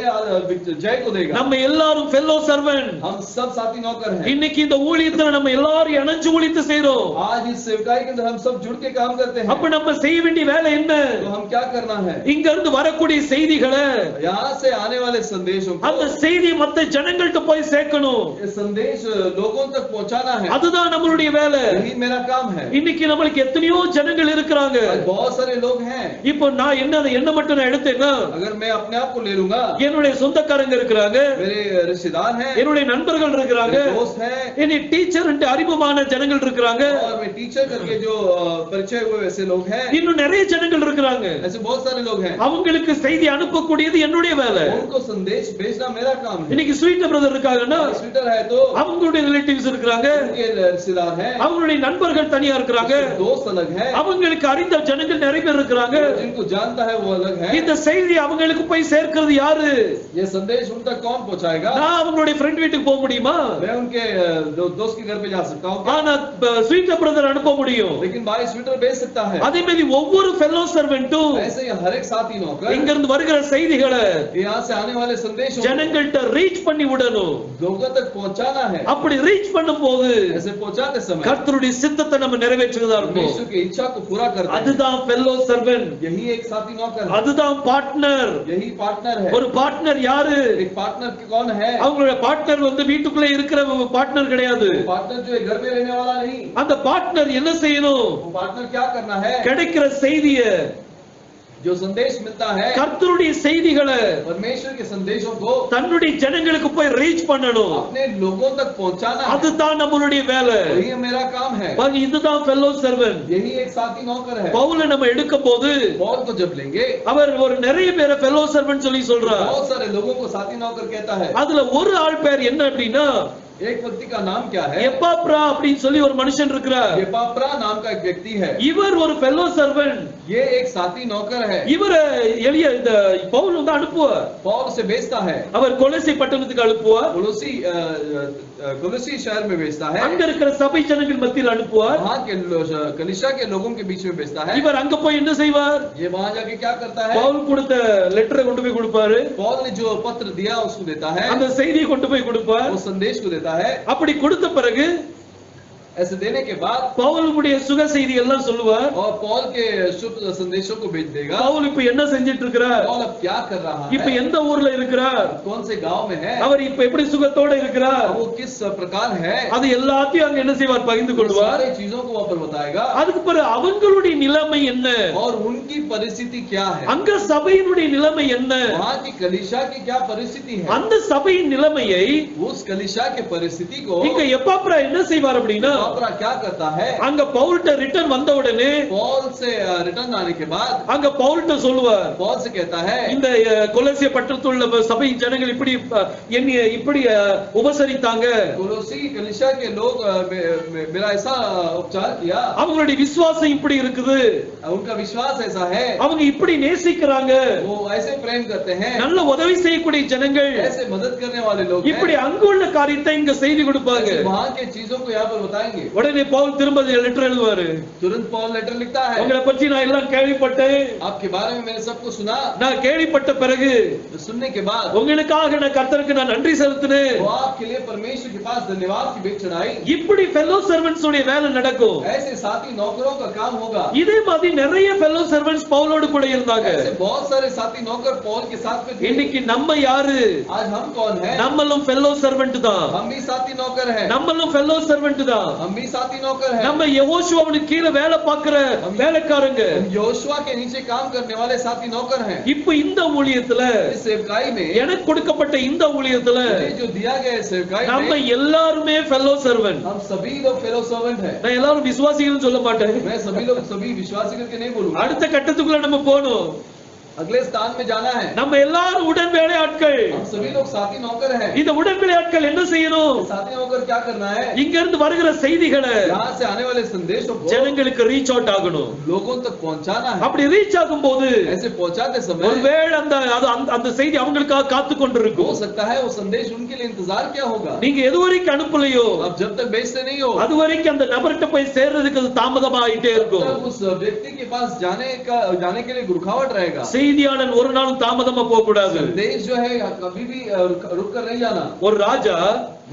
जय को देगा
நம்ம எல்லாரும் ஃபெல்லோ சர்வன்ட்
हम सब साथी नौकर हैं
இன்னைக்கு இந்த ஊழியத்துல நம்ம எல்லாரும் இணைஞ்சு ஊழியத்தை செய்றோம்
आज इस सेवकाई के अंदर हम सब जुड़ के काम करते हैं
அப்ப நம்ம செய்ய வேண்டிய வேலை என்ன
तो हम क्या करना है
இங்க இருந்து வரக்கூடிய செய்திகளை
यहाँ से आने वाले संदेशों को
அந்த செய்தி மத்த ஜனங்கள்ட்ட போய் சேர்க்கணும்
ये संदेश लोगों तक पहुंचाना है
அதுதான் நம்மளுடைய வேலை
यही मेरा काम है
இன்னைக்கு நம்மளுக்கு எத்தனையோ ஜனங்கள் இருக்கிறாங்க
आज बहुत सारे लोग हैं
இப்போ நான் என்ன மட்டும் நான் எடுத்தேன்னா
अगर मैं अपने आप को ले लूंगा
என்னுடைய சொந்தக்காரங்க இருக்கிறாங்க
मेरे रिश्तेदार हैं
என்னுடைய நண்பர்கள் இருக்கிறாங்க
मेरे दोस्त हैं
என்னை டீச்சர் அறிமுகமான ஜனங்கள் இருக்கிறாங்க
और मैं टीचर करके जो परिचय हुए वैसे लोग हैं
இன்னும் நிறைய ஜனங்கள் இருக்கிறாங்க
ऐसे बहुत सारे लोग हैं
அவங்களுக்கு செய்தி அனுப்பக்கூடியது என்னுடைய வேலை
उनको संदेश भेजना मेरा काम है
இன்னைக்கு ஸ்வீட் பிரதர் இருக்காங்கன்னா
ट्विटर है तो
அவங்களுடைய ரிலேட்டிவ்ஸ் இருக்காங்க
उनके रिश्तेदार हैं
அவங்களுடைய நண்பர்கள் தனியா இருக்காங்க
दोस्त अलग हैं
அவங்களுக்கு அறிந்த ஜனங்கள் நிறைய பேர் இருக்காங்க
जिनको जानता है वो अलग है
இந்த செய்தி அவங்களுக்கு போய் சேர்க்கிறது யாரு
ये संदेश संदेश उन तक कौन पहुंचाएगा?
நான் அவங்களுடைய ஃப்ரெண்ட் வீட்டுக்கு போக முடியுமா?
मैं उनके दोस्त के घर पे जा सकता हूं क्या?
ஆனா ஸ்வீட்டர் பிரதர் அனுப்ப முடியும்.
लेकिन भाई स्वेटर भेज सकता है।
அதே மாதிரி ஒவ்வொரு ஃபெல்லோ சர்வெண்டும்
ऐसे ही हर एक साथी नौकर
இங்க இருந்து வருகிற செய்திகளை
यहाँ से आने वाले संदेशों
ஜனங்கள்ட்ட ரீச் பண்ணி விடணும்.
लोगों तक पहुंचाना है।
அப்படி ரீச் பண்ணும்போது
ऐसे पहुंचाते समय
கர்த்தருடைய சித்தத்தை நம்ம நிறைவேற்றுவதா இருக்கும்.
परमेश्वर की इच्छा को पूरा करते हैं।
அதுதான் ஃபெல்லோ சர்வெண்ட்.
यही एक साथी नौकर है।
அதுதான் பார்ட்னர்.
यही पार्टनर है।
ஒரு பார்ட்னர் யாரு?
एक पार्टनर कौन है?
அவங்களோட பார்ட்னர் வந்து வீட்டுக்குள்ள இருக்கிற பார்ட்னர் கிடையாது.
पार्टनर जो है घर में रहने वाला नहीं।
அந்த பார்ட்னர் என்ன செய்யணும்?
वो पार्टनर क्या करना है?
கிடைக்கிற செய்தியை
जो संदेश मिलता है
கர்த்தருடைய செய்திகளை
परमेश्वर के संदेशों को
தன்னுடைய ஜனங்களுக்கு போய் ரீச் பண்ணணும்.
अपने लोगों तक पहुंचाना है।
அதுதான் நம்மளுடைய வேலை.
यही मेरा काम है।
இதுதான் ஃபெல்லோ சர்வெண்ட்.
यही एक साथी नौकर है।
பவுலை நம்ம எடுக்கும்போது
पौल को जब लेंगे
அவர் ஒரு நிறைய பேரை ஃபெல்லோ சர்வெண்ட் சொல்லி சொல்றார்.
बहुत सारे लोगों को साथी नौकर कहता है।
அதுல ஒரு ஆள் பேர் என்ன அப்படின்னா
एक व्यक्ति का नाम क्या है?
எப்பாப்ரா அப்படின்னு சொல்லி ஒரு மனுஷன் இருக்கிறார்.
एपाफ्रा नाम का एक व्यक्ति है।
இவர் ஒரு ஃபெல்லோ சர்வெண்ட்.
ये एक साथी नौकर है।
இவர் எளிய இந்த பவுல் வந்து அனுப்புவார்.
पौल से भेजता है।
அவர் கொலோசி பட்டணத்துக்கு அனுப்புவார்.
कोलोसी शहर में भेजता है।
அங்க இருக்கிற சபை ஜனங்கள் மத்தியில் அனுப்புவார்.
वहां के कलीसिया के लोगों के बीच में भेजता है।
இவர் அங்க போய் என்ன செய்வார்?
ये वहां जाके क्या करता है?
பவுல் கொடுத்த லெட்டரை கொண்டு போய் கொடுப்பாரு.
पौल ने जो पत्र दिया उसको देता है।
அந்த செய்தியை கொண்டு போய் கொடுப்பார்.
वो संदेश को देता है।
அப்படி கொடுத்த பிறகு
ऐसे देने के बाद
பவுலுடைய சுக செய்தி எல்லாம் சொல்லுவார்.
और पौल के शुभ संदेशों को भेज देगा।
பவுல் இப்ப என்ன செஞ்சிட்டு இருக்கிறார்?
पौल अब क्या कर रहा
இப்ப
है?
எந்த ஊர்ல இருக்கிறார்?
कौन से गांव में है?
அவர் இப்ப எப்படி சுகத்தோட இருக்கிறார்?
वो किस प्रकार है?
அது எல்லாத்தையும் அங்க என்ன செய்வார்? பகிர்ந்து கொள்வார்.
सारी चीजों को वहां पर बताएगा।
அதுக்கு பிறகு அவங்களுடைய நிலைமை என்ன?
और उनकी परिस्थिति क्या है?
அங்க சபையினுடைய நிலைமை என்ன?
वहां की कलीसिया की क्या परिस्थिति है?
அந்த சபையின் நிலைமையை
उस कलीसिया के परिस्थिति को
இங்க எப்பாப்ரா என்ன செய்வார் அப்படின்னா
एपाफ्रा क्या करता है?
அங்க பவுல்ட்ட ரிட்டர்ன் வந்த உடனே
पौल से रिटर्न आने के बाद
அங்க பவுல்ட்ட சொல்லுவார்.
पौल से कहता है
இந்த கொலோசிய பட்டணத்தில் உள்ள சபை ஜனங்கள் இப்படி என்னை இப்படி உபசரித்தாங்க.
कोलोसी कलीसिया के लोग मेरा ऐसा उपचार किया।
அவங்களுடைய விசுவாசம் இப்படி இருக்குது.
उनका विश्वास ऐसा है।
அவங்க இப்படி நேசிக்கிறாங்க.
वो ऐसे प्रेम करते हैं।
நல்ல உதவி செய்யக்கூடிய ஜனங்கள்.
ऐसे मदद करने वाले लोग
இப்படி அங்க உள்ள காரியத்தை இங்க செய்தி கொடுப்பாங்க.
वहां के चीजों को यहाँ पर बताएंगे।
உடனே பவுல் திரும்ப லெட்டர் எழுதுவாரு.
तुरंत पौल लेटर लिखता है।
உங்களை பற்றி நான் எல்லாம் கேள்விப்பட்டேன்.
आपके बारे में मैंने सबको सुना।
நான் கேள்விப்பட்ட பிறகு
सुनने के बाद
உங்களுக்காக நான் கர்த்தருக்கு நான் நன்றி செலுத்தினேன்.
वो आपके लिए परमेश्वर के पास धन्यवाद की भेंट चढ़ाई।
இப்படி ஃபெல்லோ சர்வெண்ட்ஸ் உடைய வேலை நடக்கும்.
ऐसे साथी नौकरों का काम होगा।
இதே மாதிரி நிறைய ஃபெல்லோ சர்வெண்ட்ஸ் பவுலோடு கூட இருந்தாங்க.
ऐसे बहुत सारे साथी नौकर पौल के साथ में थे।
இன்னைக்கு நம்ம யாரு?
आज हम कौन हैं?
நம்மளும் ஃபெல்லோ சர்வெண்ட் தான்.
हम भी साथी नौकर हैं।
நம்மளும் ஃபெல்லோ சர்வெண்ட் தான்.
हम भी साथी नौकर हैं।
நம்ம யெகோஷுவாவுக்கு கீழ வேலை பார்க்கிற வேலைக்காரங்க.
हम यहोशुआ के नीचे काम करने वाले साथी नौकर हैं।
இப்போ இந்த ஊழியத்துல
इस सेवकाई में
எனக்கு கொடுக்கப்பட்ட இந்த ஊழியத்துல
मुझे जो दिया गया है सेवकाई
நம்ம
में
எல்லாருமே ஃபெல்லோ சர்வெண்ட்.
हम सभी लोग फेलो सर्वेंट हैं।
நான் எல்லாரும் விசுவாசிகள் சொல்ல மாட்டேன்.
मैं सभी लोग सभी विश्वासी करके नहीं बोलूंगा।
அடுத்த கட்டத்துக்குள்ள நம்ம போணும்.
अगले स्थान में जाना है।
நம்ம எல்லாரும் உடன் வேலையாட்கள்.
हम सभी लोग साथी नौकर हैं।
இந்த உடன் வேலையாட்கள் என்ன செய்யணும்?
साथी नौकर क्या करना है?
இங்க இருந்து வருகிற செய்திகளை
यहाँ से आने वाले संदेशों को
ஜனங்களுக்கு ரீச் அவுட் ஆகணும்.
लोगों तक पहुंचाना है।
அப்படி ரீச் ஆகும்போது
ऐसे पहुंचाते समय
ஒருவேளை அந்த செய்தி அவங்களுக்காக காத்து
हो
கொண்டிருக்கும்.
सकता है वो संदेश उनके लिए इंतजार क्या होगा।
நீங்க எதுவரைக்கும் அனுப்பலையோ
अब जब तक भेजते नहीं हो
அது वரைக்கும் அந்த நபர்கிட்ட போய் சேர்றதுக்கு அது தாமதமாயிட்டே இருக்கும்.
तब उस व्यक्ति के पास जाने के लिए रुकावट रहेगा।
செய்தியாளன் ஒரு நாளும் தாமதமா போக கூடாது.
संदेश जो है कभी भी रुक कर नहीं जाना।
ஒரு ராஜா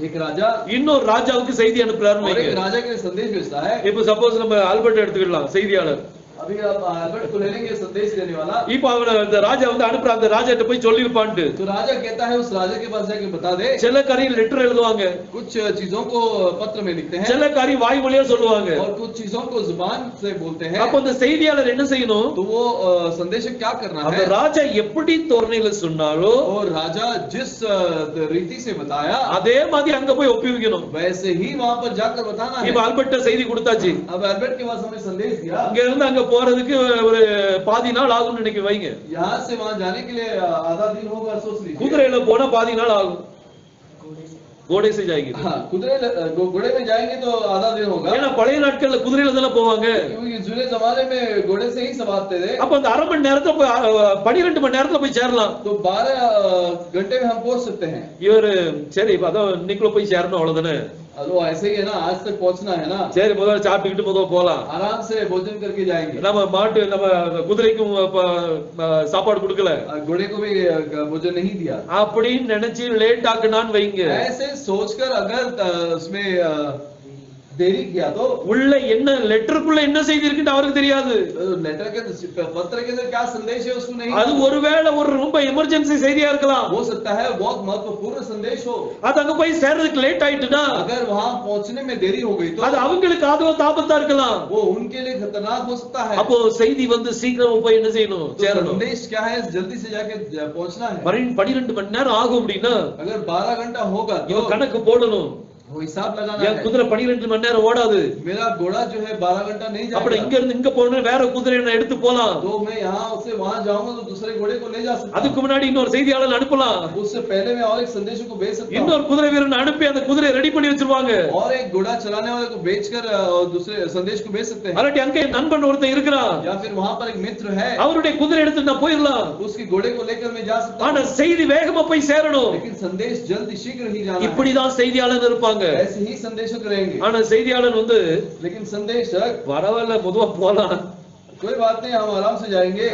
एक राजा
இன்னொரு ராஜாவுக்கு செய்தி அனுப்புறாரு.
और एक राजा के लिए संदेश भेजता है।
இப்ப சப்போஸ் நம்ம ஆல்பர்ட் எடுத்துக்கலாம் செய்தியாளர்.
अभी आप अल्बर्ट को ले लेंगे संदेश देने वाला।
இப்ப அவன அந்த ராஜா வந்து அனுப்புற அந்த ராஜாட்ட போய் சொல்லிருப்பான்ட்டு.
तो राजा कहता है उस राजा के पास जाके बता दे।
சில காரியம் லெட்டர் எழுதுவாங்க.
कुछ चीजों को पत्र में लिखते हैं।
சில காரியம் வாய் வழியா சொல்லுவாங்க.
और कुछ चीजों को जुबान से बोलते हैं।
அப்ப அந்த செய்தியாளர் என்ன செய்யணும்?
तो वो संदेशक क्या करना
அந்த
है?
ராஜா எப்படி தோரணையில சொன்னாலோ
और राजा जिस रीति से बताया
அதே மாதிரி அங்க போய் ஒப்புவிக்கணும்.
वैसे ही वहां पर जाकर बताना है।
இப்ப ஆல்பர்ட்ட செய்தி கொடுத்தாச்சு.
अब अल्बर्ट के पास हमें संदेश दिया।
இங்க இருந்து அங்க போறதுக்கு ஒரு பாதி நாள் ஆகும்னு நினைக்க வைங்க.
यहाँ से वहां जाने के लिए आधा दिन होगा सोच लीजिए।
குதிரையில போனா பாதி நாள் ஆகும். घोड़े से जाएगी
हाँ, घोड़े में जाएंगे तो आधा दिन होगा,
ஏன்னா பழைய நாட்கள்ல குதிரையில தானே போவாங்க.
क्योंकि जुने जमाने में घोड़े से ही सवारते थे.
அப்ப அந்த அரை மணி நேரத்துல போய் 12 மணி நேரத்துல போய் சேரலாம்.
तो 12 घंटे में हम पहुंच सकते हैं.
இவரு சரி அதான் இன்னைக்குள்ள போய் சேரணும் அவ்வளவுதானே.
वो ऐसे ही है ना, आज तक पहुंचना है ना.
சரி முதல்ல சாப்பிட்டுக்கிட்டு முதல்ல போலாம்,
आराम से भोजन करके जाएंगे.
நம்ம குதிரைக்கும் சாப்பாடு கொடுக்கல,
घोड़े को भी भोजन नहीं दिया
அப்படின்னு நினைச்சு லேட் ஆக்குனான்னு வைங்க.
ऐसे सोचकर अगर उसमें देरी किया तो
உள்ள என்ன லெட்டருக்குள்ள என்ன செய்தி இருக்குன்னு அவருக்கு தெரியாது.
लेटर के पत्र के अंदर क्या संदेश है उसको नहीं.
அது ஒருவேளை ஒரு ரொம்ப எமர்ஜென்சி செய்தியா இருக்கலாம்.
हो सकता है बहुत महत्वपूर्ण संदेश हो.
அது அங்க போய் சேர்றதுக்கு லேட் ஆயிட்டுனா,
अगर वहां पहुंचने में देरी हो गई तो
அது அவங்களுக்கு ஆபத்தா இருக்கலாம்.
वो उनके लिए खतरनाक हो सकता है.
அப்போ செய்தி வந்து சீக்கிரம் போய் என்ன செய்யணும், சேரணும்.
संदेश क्या है, जल्दी से जाके पहुंचना है.
12 மணி நேரம் ஆகும் அப்படின்னா
अगर 12 घंटा होगा
இவன்
तो
கணக்கு போடணும்.
वो हिसाब लगाना
என்
है.
குதிரை 12 மணி நேரம் ஓடாது,
मेरा घोड़ा जो है 12 घंटा नहीं
அப்படி
जाएगा.
இங்க இருந்து இங்க போகணும், வேற குதிரையை நான் எடுத்து போலாம்.
तो मैं यहाँ से वहां जाऊंगा तो दूसरे घोड़े को ले जा सकता हूं.
அதுக்கு முன்னாடி இன்னொரு செய்தியாளர் அனுப்பலாம்,
उससे पहले मैं और एक संदेश को भेज सकता हूं.
இன்னொரு குதிரை வீரன் அனுப்பி அந்த குதிரையை ரெடி பண்ணி வச்சிருவாங்க.
और एक घोड़ा चलाने वाले को भेजकर दूसरे संदेश को भेज सकते हैं.
அல்லாட்டி அங்கே நண்பன் ஒருத்தன் இருக்கிறான்,
या फिर वहां पर एक मित्र है,
அவருடைய குதிரை எடுத்து நான் போயிடலாம்.
उसके घोड़े को लेकर मैं जा सकता
ஆனா
हूं.
செய்தி வேகமா போய் சேரணும்.
लेकिन संदेश जल्दी शीघ्र ही जाना है.
இப்படிதான் செய்தியாளர் இருப்பாங்க.
ऐसे ही संदेशक रहेंगे.
ஆனா செய்தியாளர் வந்து
लेकिन संदेशक
பரவாயில்ல மெதுவா போலாம்,
कोई बात नहीं, हम आराम से जाएंगे.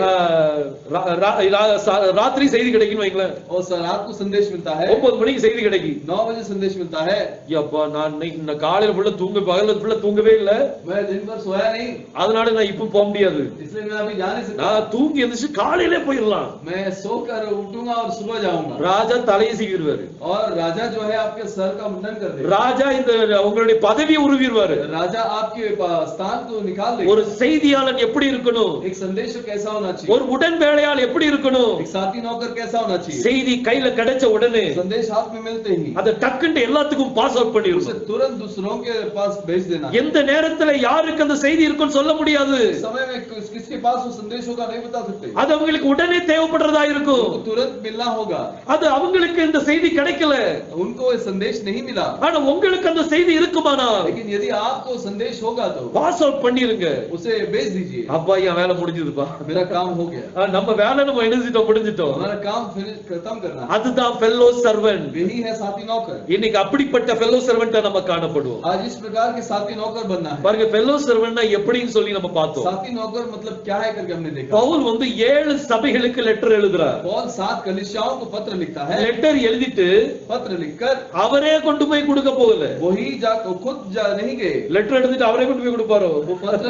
ராத்திரி செய்தி கிடைக்கும் வைங்களேன்,
और रात को संदेश मिलता है,
9 மணிக்கு செய்தி கிடைக்கும்.
9 बजे संदेश मिलता है.
அப்பா நான் இன்னைக்கு காலையில ஃபுல்லா பகல்ல ஃபுல்லா தூங்கவே இல்ல,
मैं दिन भर सोया नहीं,
அதனால நான் இப்ப போக முடியாது.
इसलिए मैं अभी जा नहीं सकता.
நான் தூங்கி எந்திரிச்சு காலையிலே போயிடலாம்.
मैं सोकर उठूंगा और सुबह जाऊंगा.
ராஜா தலையை சீவிடுவாரு.
और राजा जो है आपके सर का मुंडन कर देगा.
ராஜா இந்த உங்களுடைய பதவியை உருவிடுவாரு.
राजा आपके स्थान को निकाल देगा.
ஒரு செய்தியாளன் எப்படி இருக்கணும்,
एक संदेशक कैसा होना चाहिए,
ஒரு உடன் வேலையாள் எப்படி இருக்கணும்,
एक साथी नौकर कैसा होना चाहिए.
செய்தி கையில கிடைச்ச உடனே
संदेश हाथ में मिलते ही
அத டக்குன்னு எல்லாத்துக்கும் பாஸ் அவுட்
उसे
பண்ணிடணும்.
तुरंत दूसरों के पास भेज देना.
எந்த நேரத்துல யாருக்கு அந்த செய்தி இருக்குன்னு சொல்ல முடியாது.
इस समय में किसके पास वो संदेश होगा नहीं बता सकते.
அது அவங்களுக்கு उடனே தேவைப்படுறதா இருக்கும்.
उनको तुरंत मिलना होगा.
அது அவங்களுக்கு இந்த செய்தி கிடைக்கல,
उनको ये संदेश नहीं मिला.
ஆனா உங்களுக்கு அந்த செய்தி இருக்குமானா
लेकिन यदि आपको संदेश होगा तो
பாஸ் அவுட் பண்ணிருங்க.
उसे भेज दीजिए.
அப்பா என் வேலை முடிஞ்சதுப்பா,
मेरा काम हो गया.
நம்ம வேலை நம்ம எழுதிட்டோம், முடிஞ்சிட்டோம்.
हमारा काम खत्म करना.
அதுதான் ஃபெல்லோ சர்வன்ட்.
वही है साथी नौकर.
இன்னைக்கு அப்படிப்பட்ட ஃபெல்லோ சர்வன்ட்டா நம்ம காணப்படுவோம்.
आज इस प्रकार के साथी नौकर बनना है.
பாருங்க ஃபெல்லோ சர்வன்ட்னா எப்படின்னு சொல்லி நம்ம பார்த்தோம்.
साथी नौकर मतलब क्या है करके हमने देखा.
பவுல் வந்து 7 சபைகளுக்கு லெட்டர் எழுதுறார்.
पौल 7 कलीसियाओं को पत्र लिखता है.
லெட்டர் எழுதிட்டு
पत्र लिखकर
அவரே கொண்டு போய் கொடுக்க போகல.
वही खुद नहीं गए.
லெட்டர் எழுதிட்டு அவரே கொண்டு போய் கொடுப்பாரோ?
वो पत्र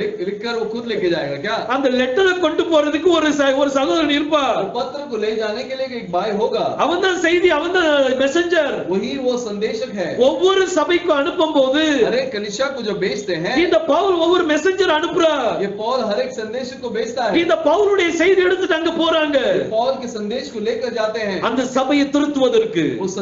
लिखकर वो खुद लेके जाएगा क्या?
அந்த லெட்டரை கொண்டு போறதுக்கு ஒரு சகோதரன் இருப்பார்.
पत्र को ले जाने के लिए एक भाई होगा.
அவன் தான் செய்தி, அவன் தான் மெசஞ்சர்.
वही वो संदेशक है.
ஒவ்வொரு சபைக்கு அனுப்பும்போது
हर एक कलीसिया को जो भेजते हैं,
இந்த பவுல் ஒவ்வொரு மெசஞ்சர் அனுப்புறார்.
ये पौल हर एक संदेशक को भेजता है.
இந்த பவுலுடைய செய்தி எடுத்துட்டு அங்க போறாங்க.
पौल के संदेश को लेकर जाते हैं
அந்த சபையை திருத்துவதற்கு,
उस